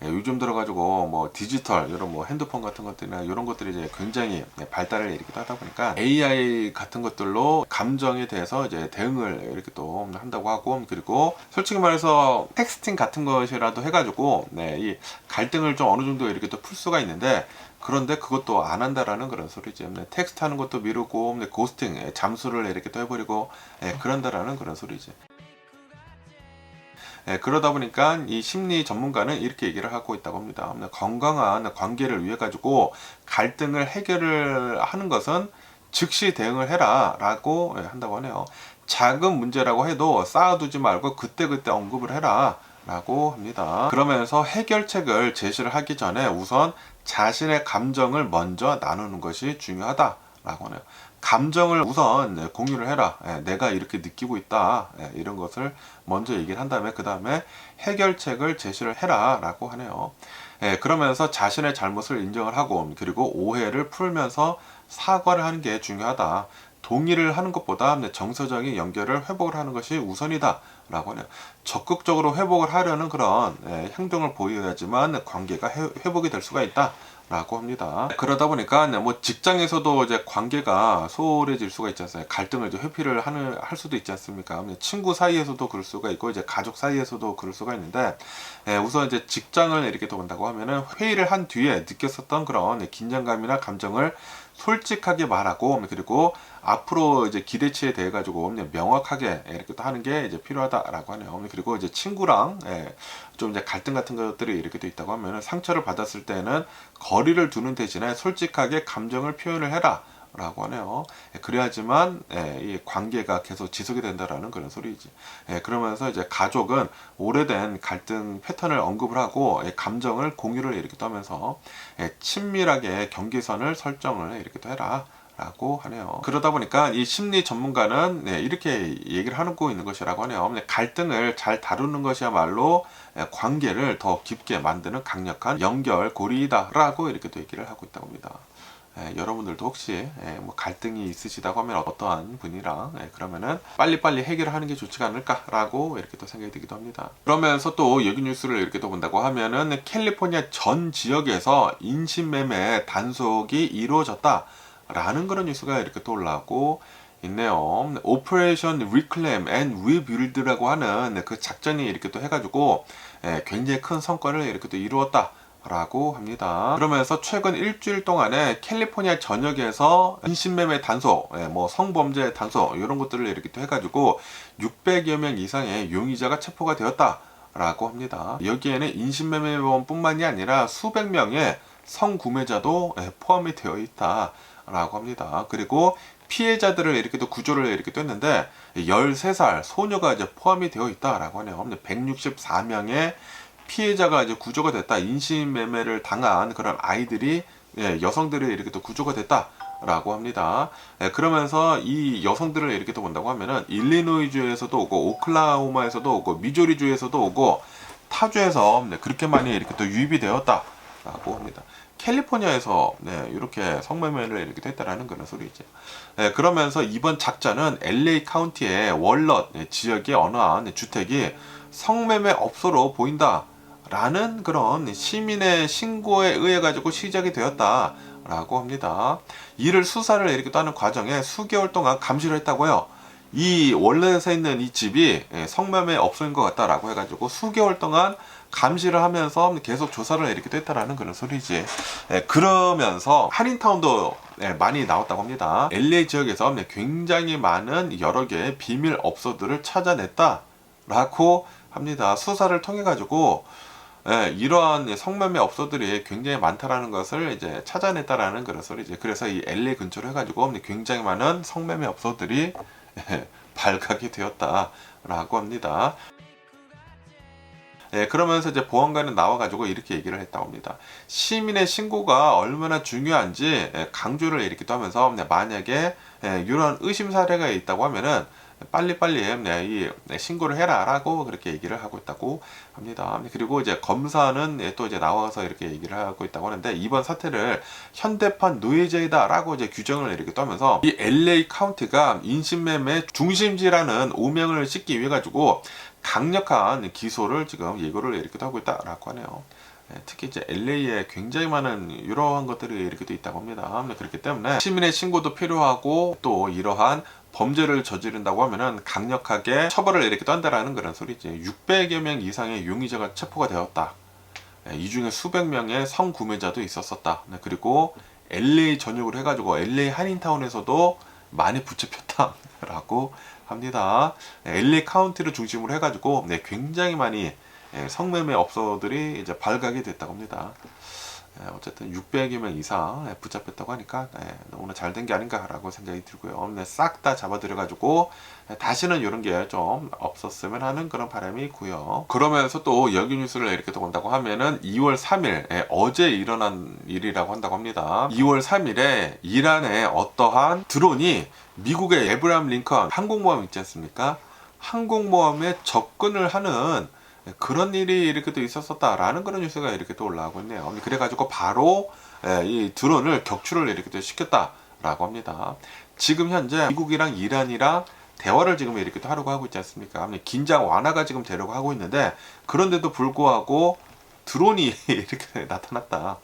요즘 들어가지고 뭐 디지털 이런 뭐 핸드폰 같은 것들이나 이런 것들이 이제 굉장히 발달을 이렇게 하다 보니까 AI 같은 것들로 감정에 대해서 이제 대응을 이렇게 또 한다고 하고, 그리고 솔직히 말해서 텍스팅 같은 것이라도 해가지고 이 갈등을 좀 어느 정도 이렇게 또 풀 수가 있는데, 그런데 그것도 안 한다라는 그런 소리죠. 텍스트 하는 것도 미루고 고스팅, 잠수를 이렇게 또 해버리고 그런다라는 그런 소리지. 그러다 보니까 이 심리 전문가는 이렇게 얘기를 하고 있다고 합니다. 건강한 관계를 위해 가지고 갈등을 해결을 하는 것은 즉시 대응을 해라 라고 한다고 하네요. 작은 문제라고 해도 쌓아두지 말고 그때그때 언급을 해라 라고 합니다. 그러면서 해결책을 제시를 하기 전에 우선 자신의 감정을 먼저 나누는 것이 중요하다라고 하네요. 감정을 우선 공유를 해라. 내가 이렇게 느끼고 있다. 이런 것을 먼저 얘기를 한 다음에 그 다음에 해결책을 제시를 해라 라고 하네요. 그러면서 자신의 잘못을 인정을 하고, 그리고 오해를 풀면서 사과를 하는 게 중요하다. 동의를 하는 것보다 정서적인 연결을 회복을 하는 것이 우선이다 라고 하네요. 적극적으로 회복을 하려는 그런 행동을 보여야지만 관계가 회복이 될 수가 있다 라고 합니다. 그러다 보니까 뭐 직장에서도 이제 관계가 소홀해질 수가 있지 않습니까? 갈등을 이제 회피를 할 수도 있지 않습니까? 친구 사이에서도 그럴 수가 있고 이제 가족 사이에서도 그럴 수가 있는데, 우선 이제 직장을 이렇게 또 본다고 하면은 회의를 한 뒤에 느꼈었던 그런 긴장감이나 감정을 솔직하게 말하고, 그리고 앞으로 이제 기대치에 대해 가지고 명확하게 이렇게 또 하는 게 이제 필요하다라고 하네요. 그리고 이제 친구랑 좀 이제 갈등 같은 것들이 이렇게 또 있다고 하면 상처를 받았을 때는 거리를 두는 대신에 솔직하게 감정을 표현을 해라. 라고 하네요. 그래야지만 이 관계가 계속 지속이 된다라는 그런 소리지. 그러면서 이제 가족은 오래된 갈등 패턴을 언급을 하고 감정을 공유를 이렇게 떠면서 친밀하게 경계선을 설정을 이렇게 또 해라. 라고 하네요. 그러다 보니까 이 심리 전문가는 이렇게 얘기를 하고 있는 것이라고 하네요. 갈등을 잘 다루는 것이야말로 관계를 더 깊게 만드는 강력한 연결고리이다 라고 이렇게 또 얘기를 하고 있다고 합니다. 여러분들도 혹시 뭐 갈등이 있으시다고 하면 어떠한 분이랑 그러면은 빨리빨리 해결을 하는 게 좋지가 않을까라고 이렇게 또 생각이 들기도 합니다. 그러면서 또 여기 뉴스를 이렇게 또 본다고 하면은 캘리포니아 전 지역에서 인신매매 단속이 이루어졌다라는 그런 뉴스가 이렇게 또 올라오고 있네요. 오퍼레이션 리클레임 앤 리빌드라고 하는 그 작전이 이렇게 또 해가지고 굉장히 큰 성과를 이렇게 또 이루었다. 라고 합니다. 그러면서 최근 일주일 동안에 캘리포니아 전역에서 인신매매 단속, 뭐 성범죄 단속 이런 것들을 이렇게 또 해가지고 600여 명 이상의 용의자가 체포가 되었다 라고 합니다. 여기에는 인신매매범뿐만이 아니라 수백 명의 성구매자도 포함이 되어 있다 라고 합니다. 그리고 피해자들을 이렇게 또 구조를 이렇게 또 했는데 13살 소녀가 이제 포함이 되어 있다라고 하네요. 164명의 피해자가 이제 구조가 됐다. 인신매매를 당한 그런 아이들이 여성들이 이렇게 또 구조가 됐다라고 합니다. 그러면서 이 여성들을 이렇게 또 본다고 하면은 일리노이주에서도 오고 오클라호마에서도 오고 미조리주에서도 오고 타주에서 그렇게 많이 이렇게 또 유입이 되었다라고 합니다. 캘리포니아에서 이렇게 성매매를 이렇게 됐다라는 그런 소리죠. 그러면서 이번 작전은 LA 카운티의 월넛 지역의 어느 한 주택이 성매매 업소로 보인다. 라는 그런 시민의 신고에 의해 가지고 시작이 되었다라고 합니다. 이를 수사를 이렇게 또 하는 과정에 수개월 동안 감시를 했다고요. 이 월렛에 있는 이 집이 성매매 업소인 것 같다라고 해가지고 수개월 동안 감시를 하면서 계속 조사를 이렇게 됐다라는 그런 소리지. 그러면서 한인타운도 많이 나왔다고 합니다. LA 지역에서 굉장히 많은 여러 개의 비밀 업소들을 찾아냈다라고 합니다. 수사를 통해 가지고 이러한 성매매 업소들이 굉장히 많다라는 것을 이제 찾아냈다라는 그런 소리지. 그래서 이 LA 근처로 해가지고 굉장히 많은 성매매 업소들이 발각이 되었다라고 합니다. 그러면서 이제 보안관은 나와가지고 이렇게 얘기를 했다고 합니다. 시민의 신고가 얼마나 중요한지 강조를 이렇게 또 하면서 만약에 이런 의심 사례가 있다고 하면은 빨리빨리 이 신고를 해라 라고 그렇게 얘기를 하고 있다고 합니다. 그리고 이제 검사는 또 이제 나와서 이렇게 얘기를 하고 있다고 하는데 이번 사태를 현대판 노예제이다 라고 이제 규정을 이렇게 떠면서 이 LA 카운티가 인신매매 중심지라는 오명을 씻기 위해 가지고 강력한 기소를 지금 예고를 이렇게 하고 있다라고 하네요. 특히 이제 LA에 굉장히 많은 이러한 것들이 이렇게 돼 있다고 합니다. 그렇기 때문에 시민의 신고도 필요하고 또 이러한 범죄를 저지른다고 하면은 강력하게 처벌을 이렇게 떤다라는 그런 소리지. 600여 명 이상의 용의자가 체포가 되었다. 이 중에 수백 명의 성구매자도 있었었다. 그리고 LA 전역으로 해가지고 LA 한인타운에서도 많이 붙잡혔다라고 합니다. LA 카운티를 중심으로 해가지고 굉장히 많이 성매매 업소들이 이제 발각이 됐다고 합니다. 어쨌든 600여 명 이상 붙잡혔다고 하니까 너무나 잘 된 게 아닌가라고 생각이 들고요. 싹 다 잡아들여가지고 다시는 이런 게 좀 없었으면 하는 그런 바람이 있고요. 그러면서 또 여기 뉴스를 이렇게 또 본다고 하면은 2월 3일 어제 일어난 일이라고 한다고 합니다. 2월 3일에 이란의 어떠한 드론이 미국의 에브라함 링컨 항공모함 있지 않습니까? 항공모함에 접근을 하는 그런 일이 이렇게 또 있었었다라는 그런 뉴스가 이렇게 또 올라오고 있네요. 그래가지고 바로 이 드론을 격추를 이렇게 또 시켰다라고 합니다. 지금 현재 미국이랑 이란이랑 대화를 지금 이렇게 또 하려고 하고 있지 않습니까? 긴장 완화가 지금 되려고 하고 있는데 그런데도 불구하고 드론이 이렇게 나타났다.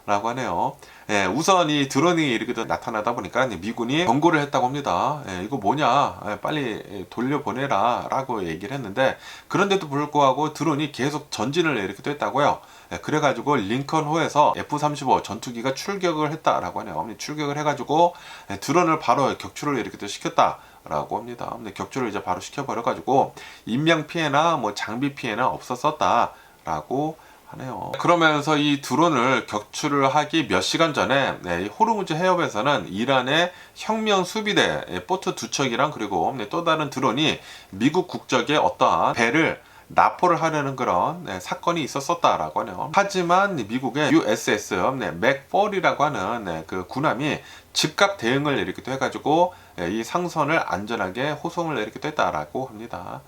라고 하네요. 예, 우선 이 드론이 이렇게 나타나다 보니까 미군이 경고를 했다고 합니다. 예, 이거 뭐냐, 예, 빨리 돌려보내라 라고 얘기를 했는데, 그런데도 불구하고 드론이 계속 전진을 이렇게 또 했다고요. 예, 그래가지고 링컨호에서 F-35 전투기가 출격을 했다라고 하네요. 출격을 해가지고 드론을 바로 격추를 이렇게 또 시켰다 라고 합니다. 근데 격추를 이제 바로 시켜버려가지고 인명 피해나 뭐 장비 피해는 없었었다 라고 하네요. 그러면서 이 드론을 격추를 하기 몇 시간 전에 이 호르무즈 해협에서는 이란의 혁명 수비대 보트 2척이랑 그리고 또 다른 드론이 미국 국적의 어떠한 배를 납포를 하려는 그런 사건이 있었었다라고 하네요. 하지만 미국의 USS 맥펄이라고 하는 그 군함이 즉각 대응을 이렇게 또 해가지고 이 상선을 안전하게 호송을 이렇게 또 했다라고 합니다.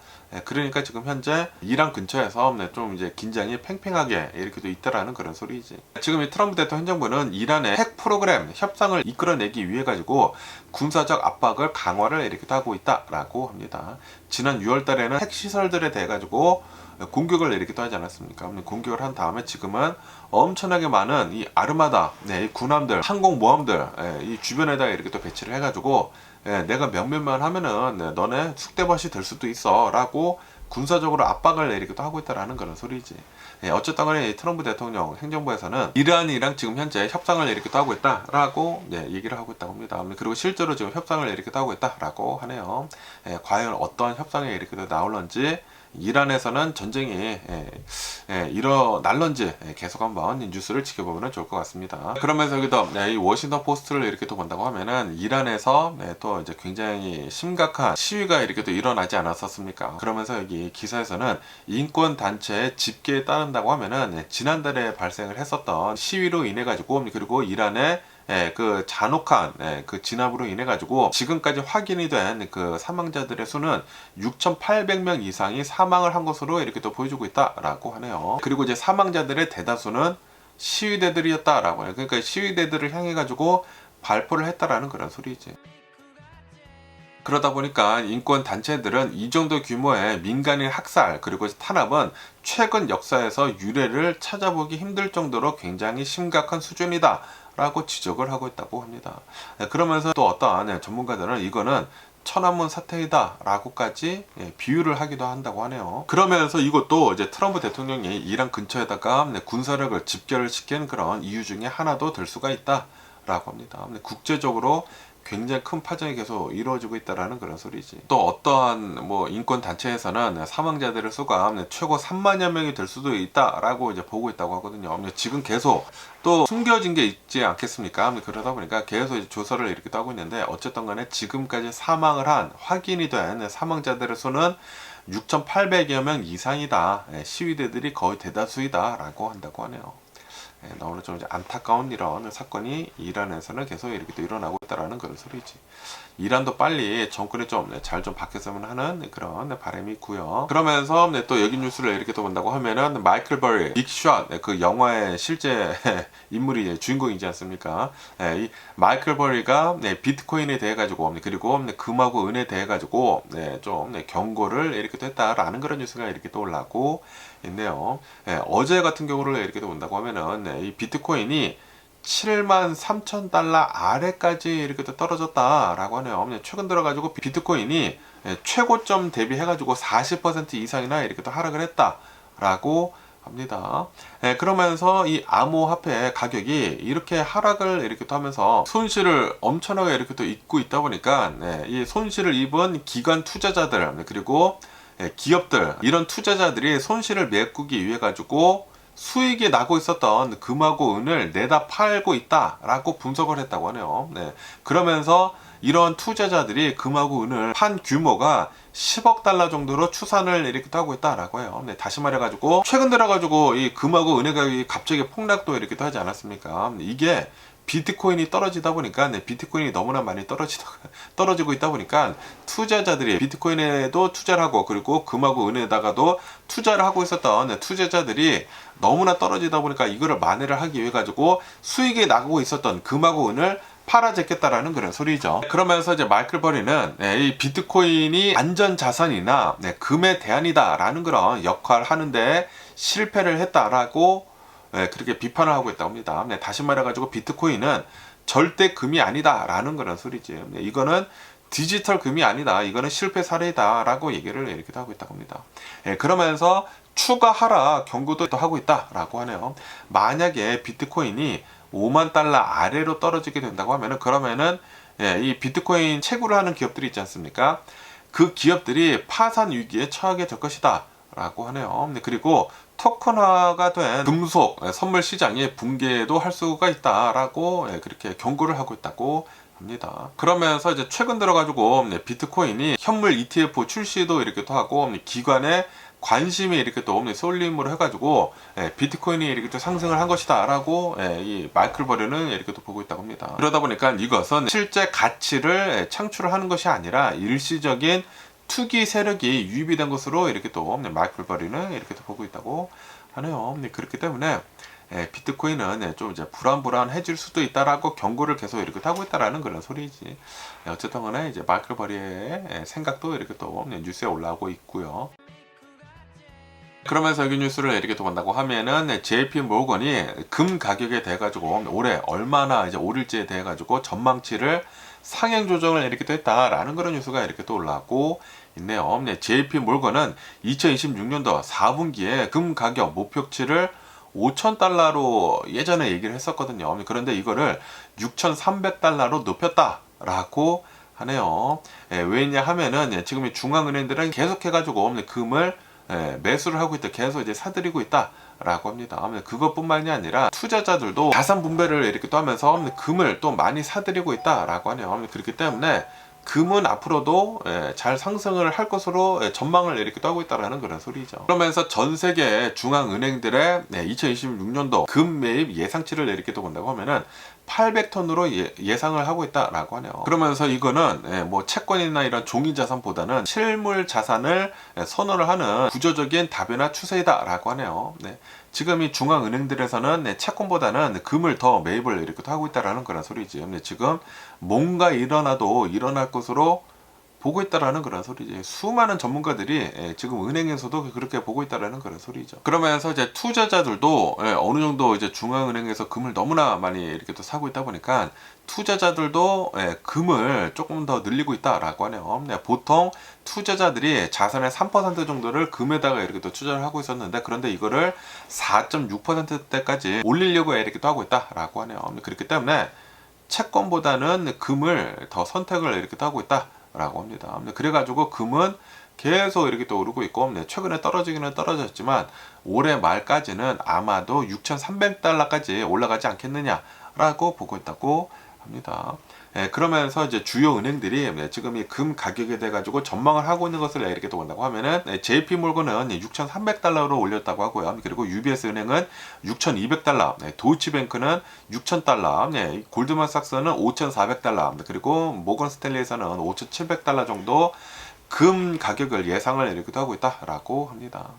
그러니까 지금 현재 이란 근처에서 좀 이제 긴장이 팽팽하게 이렇게 또 있다라는 그런 소리지. 지금 이 트럼프 대통령 행정부는 이란의 핵 프로그램 협상을 이끌어내기 위해 가지고 군사적 압박을 강화를 이렇게 또 하고 있다라고 합니다. 지난 6월 달에는 핵 시설들에 대해 가지고 공격을 이렇게 또 하지 않았습니까? 공격을 한 다음에 지금은 엄청나게 많은 이 아르마다, 이 군함들, 항공모함들, 이 주변에다가 이렇게 또 배치를 해가지고, 내가 몇몇만 하면은 너네 쑥대밭이 될 수도 있어 라고 군사적으로 압박을 이렇게 또 하고 있다라는 그런 소리지. 어쨌든 간에 트럼프 대통령 행정부에서는 이란이랑 지금 현재 협상을 이렇게 또 하고 있다라고 얘기를 하고 있다고 합니다. 그리고 실제로 지금 협상을 이렇게 또 하고 있다라고 하네요. 과연 어떤 협상이 이렇게 또 나올런지, 이란에서는 전쟁이 일어날런지 계속 한번 뉴스를 지켜보면 좋을 것 같습니다. 그러면서 여기도 이 워싱턴 포스트를 이렇게 또 본다고 하면은 이란에서 또 이제 굉장히 심각한 시위가 이렇게 또 일어나지 않았었습니까? 그러면서 여기 기사에서는 인권 단체의 집계에 따른다고 하면은 지난달에 발생을 했었던 시위로 인해 가지고, 그리고 이란의 그 잔혹한 그 진압으로 인해 가지고 지금까지 확인이 된 그 사망자들의 수는 6,800명 이상이 사망을 한 것으로 이렇게 또 보여주고 있다라고 하네요. 그리고 이제 사망자들의 대다수는 시위대들이었다라고 해요. 그러니까 시위대들을 향해 가지고 발포를 했다라는 그런 소리지. 그러다 보니까 인권 단체들은 이 정도 규모의 민간인 학살 그리고 탄압은 최근 역사에서 유례를 찾아보기 힘들 정도로 굉장히 심각한 수준이다 라고 지적을 하고 있다고 합니다. 그러면서 또 어떠한 전문가들은 이거는 천안문 사태이다 라고까지 비유를 하기도 한다고 하네요. 그러면서 이것도 이제 트럼프 대통령이 이란 근처에다가 군사력을 집결을 시킨 그런 이유 중에 하나도 될 수가 있다 라고 합니다. 국제적으로 굉장히 큰 파장이 계속 이루어지고 있다라는 그런 소리지. 또 어떠한 뭐 인권 단체에서는 사망자들의 수가 최고 3만여 명이 될 수도 있다라고 이제 보고 있다고 하거든요. 지금 계속 또 숨겨진 게 있지 않겠습니까? 그러다 보니까 계속 이제 조사를 이렇게 하고 있는데, 어쨌든 간에 지금까지 사망을 한 확인이 된 사망자들의 수는 6,800여 명 이상이다. 시위대들이 거의 대다수이다 라고 한다고 하네요. 너무나 좀 이제 안타까운 이런 사건이 이란에서는 계속 이렇게 또 일어나고 있다라는 그런 소리지. 이란도 빨리 정권이 좀 잘 좀 바뀌었으면 하는 그런 바람이 있고요. 그러면서 또 여기 뉴스를 이렇게 또 본다고 하면은 마이클 버리, 빅샷 그 영화의 실제 인물이 주인공이지 않습니까? 이 마이클 버리가 비트코인에 대해 가지고 그리고 금하고 은에 대해 가지고 좀 경고를 이렇게 또 했다라는 그런 뉴스가 이렇게 또 올라오고 있네요. 어제 같은 경우를 이렇게 또 본다고 하면은 이 비트코인이 73,000달러 아래까지 이렇게 또 떨어졌다라고 하네요. 최근 들어가지고 비트코인이 최고점 대비해가지고 40% 이상이나 이렇게 또 하락을 했다라고 합니다. 그러면서 이 암호화폐 가격이 이렇게 하락을 이렇게 또 하면서 손실을 엄청나게 이렇게 또 입고 있다 보니까 이 손실을 입은 기관 투자자들 그리고 기업들, 이런 투자자들이 손실을 메꾸기 위해 가지고 수익이 나고 있었던 금하고 은을 내다 팔고 있다라고 분석을 했다고 하네요. 그러면서 이런 투자자들이 금하고 은을 판 규모가 10억 달러 정도로 추산을 이렇게 하고 있다라고 해요. 다시 말해가지고 최근 들어가지고 이 금하고 은의 가격이 갑자기 폭락도 이렇게 하지 않았습니까? 이게 비트코인이 떨어지다 보니까 비트코인이 너무나 많이 떨어지고 있다 보니까 투자자들이 비트코인에도 투자를 하고 그리고 금하고 은에다가도 투자를 하고 있었던 투자자들이 너무나 떨어지다 보니까 이거를 만회를 하기 위해 가지고 수익이 나고 있었던 금하고 은을 팔아제꼈다라는 그런 소리죠. 그러면서 이제 마이클 버리는 이 비트코인이 안전 자산이나 금의 대안이다라는 그런 역할을 하는데 실패를 했다라고 그렇게 비판을 하고 있다고 합니다. 다시 말해가지고 비트코인은 절대 금이 아니다라는 그런 소리지. 이거는 디지털 금이 아니다. 이거는 실패 사례다라고 얘기를 이렇게 하고 있다고 합니다. 그러면서 추가 하락 경고도 또 하고 있다라고 하네요. 만약에 비트코인이 5만 달러 아래로 떨어지게 된다고 하면은 그러면은 이 비트코인 채굴을 하는 기업들이 있지 않습니까? 그 기업들이 파산 위기에 처하게 될 것이다 라고 하네요. 그리고 토큰화가 된 금속 선물 시장이 붕괴도 할 수가 있다라고 그렇게 경고를 하고 있다고 합니다. 그러면서 이제 최근 들어가지고 비트코인이 현물 ETF 출시도 이렇게 또 하고 기관의 관심이 이렇게 또 쏠림으로 해가지고 비트코인이 이렇게 또 상승을 한 것이다 라고 이 마이클 버리는 이렇게 또 보고 있다고 합니다. 그러다 보니까 이것은 실제 가치를 창출을 하는 것이 아니라 일시적인 투기 세력이 유입이 된 것으로 이렇게 또 마이클 버리는 이렇게 또 보고 있다고 하네요. 그렇기 때문에 비트코인은 좀 이제 불안해질 수도 있다라고 경고를 계속 이렇게 하고 있다라는 그런 소리지. 어쨌든 간에 이제 마이클 버리의 생각도 이렇게 또 뉴스에 올라오고 있고요. 그러면서 여기 뉴스를 이렇게 또 본다고 하면은 JP 모건이 금 가격에 대해 가지고 올해 얼마나 이제 오를지에 대해 가지고 전망치를 상향 조정을 이렇게 또 했다라는 그런 뉴스가 이렇게 또 올라오고 있네요. JP 모건은 2026년도 4분기에 금 가격 목표치를 5,000달러로 예전에 얘기를 했었거든요. 그런데 이거를 6,300달러로 높였다라고 하네요. 왜냐 하면은 지금 이 중앙은행들은 계속해가지고 금을 매수를 하고 있다, 계속 이제 사들이고 있다라고 합니다. 그것뿐만이 아니라 투자자들도 자산 분배를 이렇게 또 하면서 금을 또 많이 사들이고 있다라고 하네요. 그렇기 때문에 금은 앞으로도 잘 상승을 할 것으로 전망을 이렇게 또 하고 있다라는 그런 소리죠. 그러면서 전 세계 중앙은행들의 2026년도 금 매입 예상치를 이렇게 또 본다고 하면은 800톤으로 예상을 하고 있다라고 하네요. 그러면서 이거는 뭐 채권이나 이런 종이 자산보다는 실물 자산을 선호를 하는 구조적인 다변화 추세이다라고 하네요. 지금 이 중앙은행들에서는 채권보다는 금을 더 매입을 이렇게 하고 있다라는 그런 소리지. 지금 뭔가 일어나도 일어날 것으로 보고 있다라는 그런 소리지. 수많은 전문가들이 지금 은행에서도 그렇게 보고 있다라는 그런 소리죠. 그러면서 이제 투자자들도 어느 정도 이제 중앙은행에서 금을 너무나 많이 이렇게 또 사고 있다 보니까 투자자들도 금을 조금 더 늘리고 있다라고 하네요. 보통 투자자들이 자산의 3% 정도를 금에다가 이렇게 또 투자를 하고 있었는데, 그런데 이거를 4.6%대까지 올리려고 이렇게 또 하고 있다라고 하네요. 그렇기 때문에 채권보다는 금을 더 선택을 이렇게 또 하고 있다라고 합니다. 그래가지고 금은 계속 이렇게 또 오르고 있고, 최근에 떨어지기는 떨어졌지만 올해 말까지는 아마도 6,300달러까지 올라가지 않겠느냐라고 보고 있다고 합니다. 그러면서 이제 주요 은행들이 지금 이 금 가격에 대해 가지고 전망을 하고 있는 것을 이렇게 또 본다고 하면은 JP 몰건은 6,300달러로 올렸다고 하고요. 그리고 UBS 은행은 6,200달러, 도이치뱅크는 6,000달러, 골드만삭스는 5,400달러, 그리고 모건 스탠리에서는 5,700달러 정도 금 가격을 예상을 이렇게 하고 있다라고 합니다.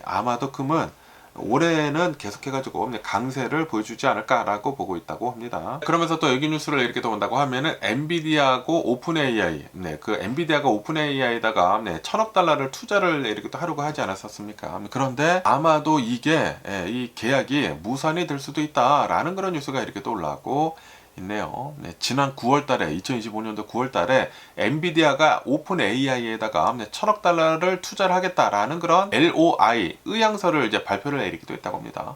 아마도 금은 올해는 계속해가지고 강세를 보여주지 않을까라고 보고 있다고 합니다. 그러면서 또 여기 뉴스를 이렇게 또 본다고 하면은 엔비디아하고 오픈 AI, 그 엔비디아가 오픈 AI에다가 1,000억 달러를 투자를 이렇게 또 하려고 하지 않았었습니까? 그런데 아마도 이게 이 계약이 무산이 될 수도 있다라는 그런 뉴스가 이렇게 또 올라오고 있네요. 지난 9월달에 2025년도 9월달에 엔비디아가 오픈 AI에다가 1,000억 달러를 투자를 하겠다라는 그런 LOI 의향서를 이제 발표를 이렇게 또 했다고 합니다.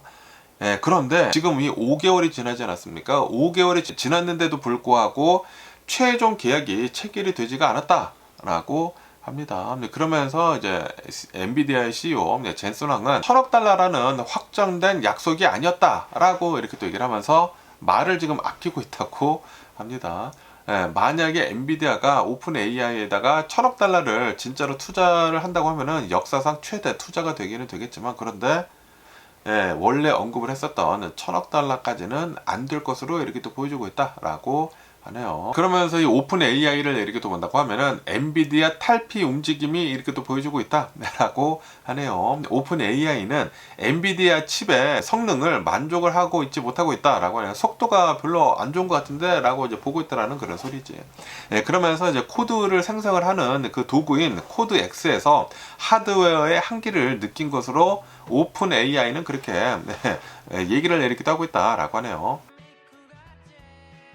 그런데 지금 이 5개월이 지나지 않았습니까? 5개월이 지났는데도 불구하고 최종 계약이 체결이 되지가 않았다라고 합니다. 그러면서 이제 엔비디아의 CEO 젠슨 황은 1,000억 달러라는 확정된 약속이 아니었다라고 이렇게 또 얘기를 하면서 말을 지금 아끼고 있다고 합니다. 만약에 엔비디아가 오픈 AI에다가 1,000억 달러를 진짜로 투자를 한다고 하면은 역사상 최대 투자가 되기는 되겠지만, 그런데 원래 언급을 했었던 1,000억 달러까지는 안 될 것으로 이렇게 또 보여주고 있다라고 하네요. 그러면서 이 오픈 AI를 이렇게 또 본다고 하면은 엔비디아 탈피 움직임이 이렇게 또 보여주고 있다라고 하네요. 오픈 AI는 엔비디아 칩의 성능을 만족을 하고 있지 못하고 있다라고 하네요. 속도가 별로 안 좋은 것 같은데라고 이제 보고 있다라는 그런 소리지. 네, 그러면서 이제 코드를 생성을 하는 그 도구인 코드X에서 하드웨어의 한계를 느낀 것으로 오픈 AI는 그렇게 얘기를 이렇게 하고 있다라고 하네요.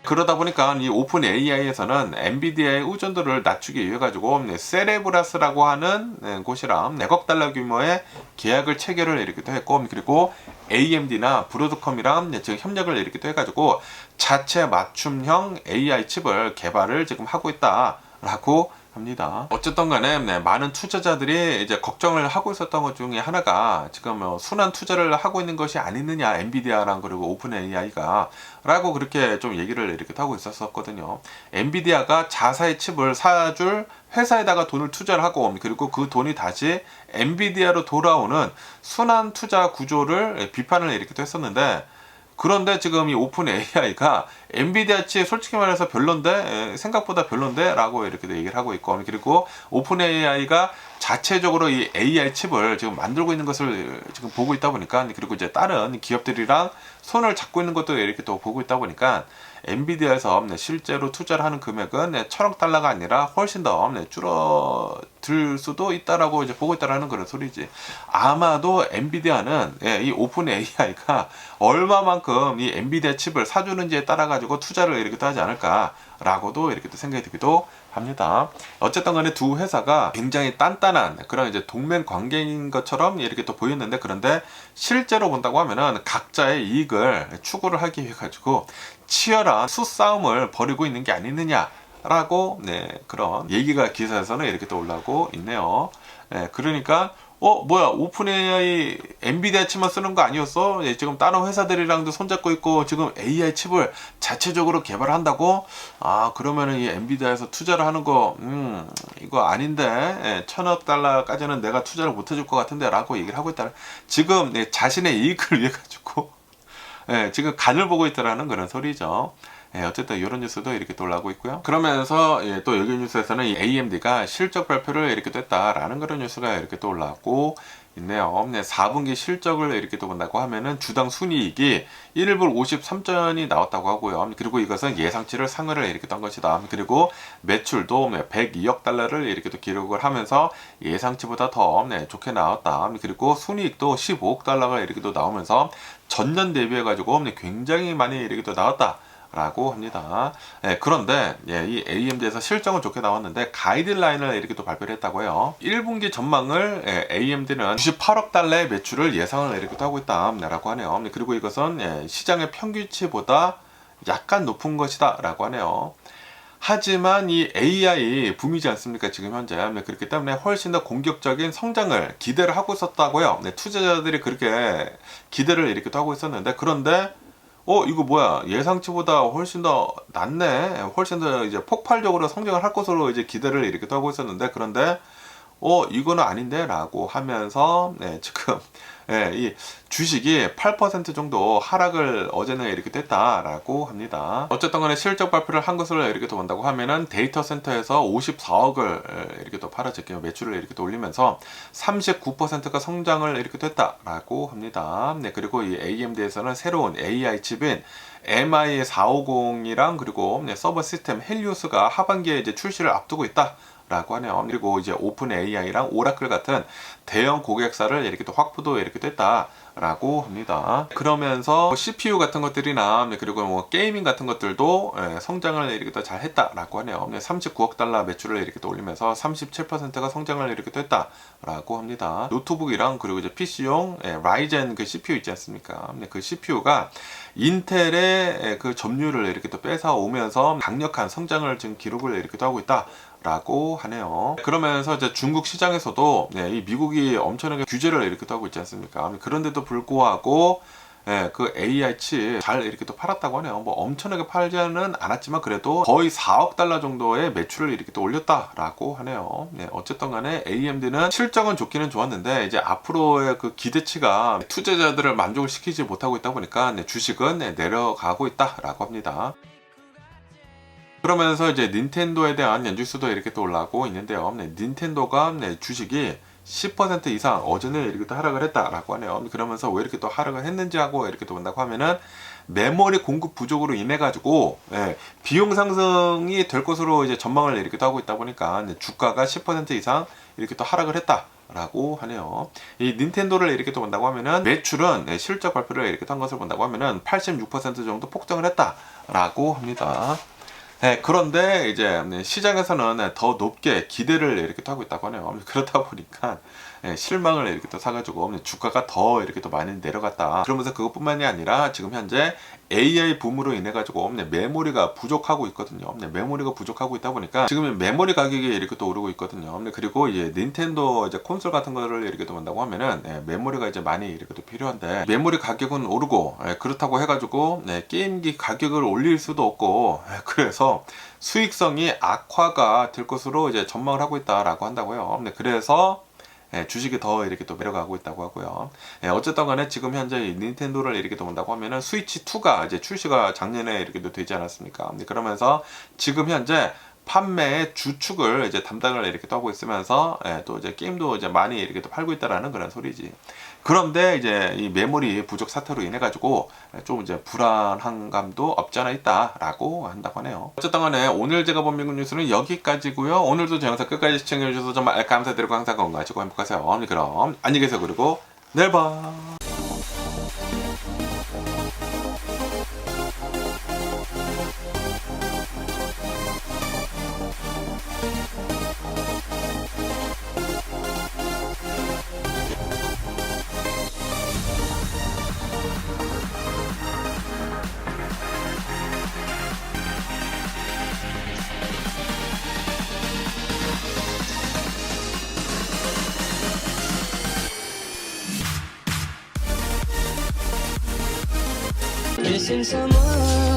그러다 보니까 이 오픈 AI에서는 엔비디아의 의존도를 낮추기 위해 가지고 세레브라스라고 하는 곳이랑 4억 달러 규모의 계약을 체결을 이렇게 했고, 그리고 AMD나 브로드컴이랑 지금 협력을 이렇게 해가지고 자체 맞춤형 AI 칩을 개발을 지금 하고 있다라고 합니다. 어쨌든 간에 많은 투자자들이 이제 걱정을 하고 있었던 것 중에 하나가 지금 순환 투자를 하고 있는 것이 아니느냐, 엔비디아랑 그리고 오픈 AI가 라고 그렇게 좀 얘기를 이렇게 하고 있었거든요. 엔비디아가 자사의 칩을 사줄 회사에다가 돈을 투자를 하고, 그리고 그 돈이 다시 엔비디아로 돌아오는 순환 투자 구조를 비판을 이렇게 했었는데, 그런데 지금 이 오픈 AI가 엔비디아 칩 솔직히 말해서 별론데, 생각보다 별론데 라고 이렇게 얘기를 하고 있고, 그리고 오픈 AI가 자체적으로 이 AI 칩을 지금 만들고 있는 것을 지금 보고 있다 보니까, 그리고 이제 다른 기업들이랑 손을 잡고 있는 것도 이렇게 또 보고 있다 보니까 엔비디아에서 실제로 투자를 하는 금액은 1,000억 달러가 아니라 훨씬 더 줄어들 수도 있다라고 이제 보고 있다라는 그런 소리지. 아마도 엔비디아는 이 오픈 AI가 얼마만큼 이 엔비디아 칩을 사주는지에 따라 가지고 투자를 이렇게 또 하지 않을까라고도 이렇게 또 생각이 들기도 합니다. 어쨌든 간에 두 회사가 굉장히 단단한 그런 이제 동맹 관계인 것처럼 이렇게 또 보였는데, 그런데 실제로 본다고 하면은 각자의 이익을 추구를 하기 위해 가지고 치열한 수싸움을 벌이고 있는 게 아니느냐라고 그런 얘기가 기사에서는 이렇게 또 올라오고 있네요. 그러니까 뭐야, 오픈 AI 엔비디아 칩만 쓰는 거 아니었어? 지금 다른 회사들이랑도 손잡고 있고 지금 AI 칩을 자체적으로 개발한다고? 그러면은 이 엔비디아에서 투자를 하는 거 이거 아닌데, 1,000억 달러까지는 내가 투자를 못 해줄 것 같은데 라고 얘기를 하고 있다. 지금 자신의 이익을 위해 가지고 지금 간을 보고 있다라는 그런 소리죠. 어쨌든 이런 뉴스도 이렇게 또 올라오고 있고요. 그러면서 또 여기 뉴스에서는 이 AMD가 실적 발표를 이렇게 됐다라는 그런 뉴스가 이렇게 또 올라오고 있네요. 4분기 실적을 이렇게 또 본다고 하면은 주당 순이익이 1불 53전이 나왔다고 하고요. 그리고 이것은 예상치를 상회를 이렇게 떤 것이다. 그리고 매출도 102억 달러를 이렇게 또 기록을 하면서 예상치보다 더 좋게 나왔다. 그리고 순이익도 15억 달러가 이렇게 또 나오면서 전년 대비해 가지고 굉장히 많이 이렇게 또 나왔다 라고 합니다. 그런데 이 AMD에서 실적은 좋게 나왔는데 가이드라인을 이렇게 또 발표를 했다고 해요. 1분기 전망을 AMD는 98억 달러의 매출을 예상을 이렇게 또 하고 있다라고 하네요. 그리고 이것은 시장의 평균치보다 약간 높은 것이다 라고 하네요. 하지만 이 AI 붐이지 않습니까, 지금 현재. 그렇기 때문에 훨씬 더 공격적인 성장을 기대를 하고 있었다고요. 투자자들이 그렇게 기대를 이렇게 또 하고 있었는데, 그런데 이거 뭐야, 예상치보다 훨씬 더 낫네, 훨씬 더 이제 폭발적으로 성장을 할 것으로 이제 기대를 이렇게 또 하고 있었는데, 그런데 이거는 아닌데 라고 하면서 지금 이 주식이 8% 정도 하락을 어제는 이렇게 됐다라고 합니다. 어쨌든 간에 실적 발표를 한 것을 이렇게 또 본다고 하면은 데이터 센터에서 54억을 이렇게 또 팔아제끼며 매출을 이렇게 또 올리면서 39%가 성장을 이렇게 됐다라고 합니다. 그리고 이 AMD에서는 새로운 AI 칩인 MI450이랑 그리고 서버 시스템 헬리오스가 하반기에 이제 출시를 앞두고 있다 라고 하네요. 그리고 이제 오픈 AI랑 오라클 같은 대형 고객사를 이렇게 또 확보도 이렇게 됐다라고 합니다. 그러면서 CPU 같은 것들이나 그리고 뭐 게이밍 같은 것들도 성장을 이렇게 또 잘 했다라고 하네요. 39억 달러 매출을 이렇게 또 올리면서 37%가 성장을 이렇게 또 했다라고 합니다. 노트북이랑 그리고 이제 PC용 라이젠 그 CPU 있지 않습니까? 그 CPU가 인텔의 그 점유율을 이렇게 또 뺏어 오면서 강력한 성장을 지금 기록을 이렇게 또 하고 있다 라고 하네요. 그러면서 이제 중국 시장에서도 이 미국이 엄청나게 규제를 이렇게 또 하고 있지 않습니까? 그런데도 불구하고 그 AI 칩 잘 이렇게 또 팔았다고 하네요. 뭐 엄청나게 팔지는 않았지만 그래도 거의 4억 달러 정도의 매출을 이렇게 또 올렸다라고 하네요. 어쨌든 간에 AMD는 실적은 좋기는 좋았는데 이제 앞으로의 그 기대치가 투자자들을 만족을 시키지 못하고 있다 보니까 주식은 내려가고 있다라고 합니다. 그러면서 이제 닌텐도에 대한 뉴스도 이렇게 또 올라오고 있는데요. 닌텐도가 주식이 10% 이상 어제는 이렇게 또 하락을 했다라고 하네요. 그러면서 왜 이렇게 또 하락을 했는지 하고 이렇게 또 본다고 하면은 메모리 공급 부족으로 인해 가지고 비용 상승이 될 것으로 이제 전망을 이렇게 또 하고 있다 보니까 주가가 10% 이상 이렇게 또 하락을 했다라고 하네요. 이 닌텐도를 이렇게 또 본다고 하면은 매출은 실적 발표를 이렇게 한 것을 본다고 하면은 86% 정도 폭등을 했다라고 합니다. 그런데 이제 시장에서는 더 높게 기대를 이렇게 또 하고 있다고 하네요. 그렇다 보니까 실망을 이렇게 또 사가지고 주가가 더 이렇게 또 많이 내려갔다. 그러면서 그것뿐만이 아니라 지금 현재 AI 붐으로 인해 가지고 메모리가 부족하고 있거든요. 메모리가 부족하고 있다 보니까 지금 메모리 가격이 이렇게 또 오르고 있거든요. 그리고 이제 닌텐도 이제 콘솔 같은 거를 이렇게 또 본다고 하면은 메모리가 이제 많이 이렇게 또 필요한데 메모리 가격은 오르고 그렇다고 해가지고 게임기 가격을 올릴 수도 없고 그래서 수익성이 악화가 될 것으로 이제 전망을 하고 있다라고 한다고요. 그래서 주식이 더 이렇게 또 내려가고 있다고 하고요. 어쨌든 간에 지금 현재 닌텐도를 이렇게 또 본다고 하면은 스위치 2가 이제 출시가 작년에 이렇게 또 되지 않았습니까? 그러면서 지금 현재 판매의 주축을 이제 담당을 이렇게 또 하고 있으면서 또 이제 게임도 이제 많이 이렇게 또 팔고 있다라는 그런 소리지. 그런데 이제 이 메모리 부족 사태로 인해 가지고 좀 이제 불안한 감도 없지 않아 있다라고 한다고 하네요. 어쨌든 간에 오늘 제가 본 미국 뉴스는 여기까지고요. 오늘도 제 영상 끝까지 시청해 주셔서 정말 감사드리고 항상 건강하시고 행복하세요. 그럼 안녕히 계세요. 그리고 내일 봐. Missing someone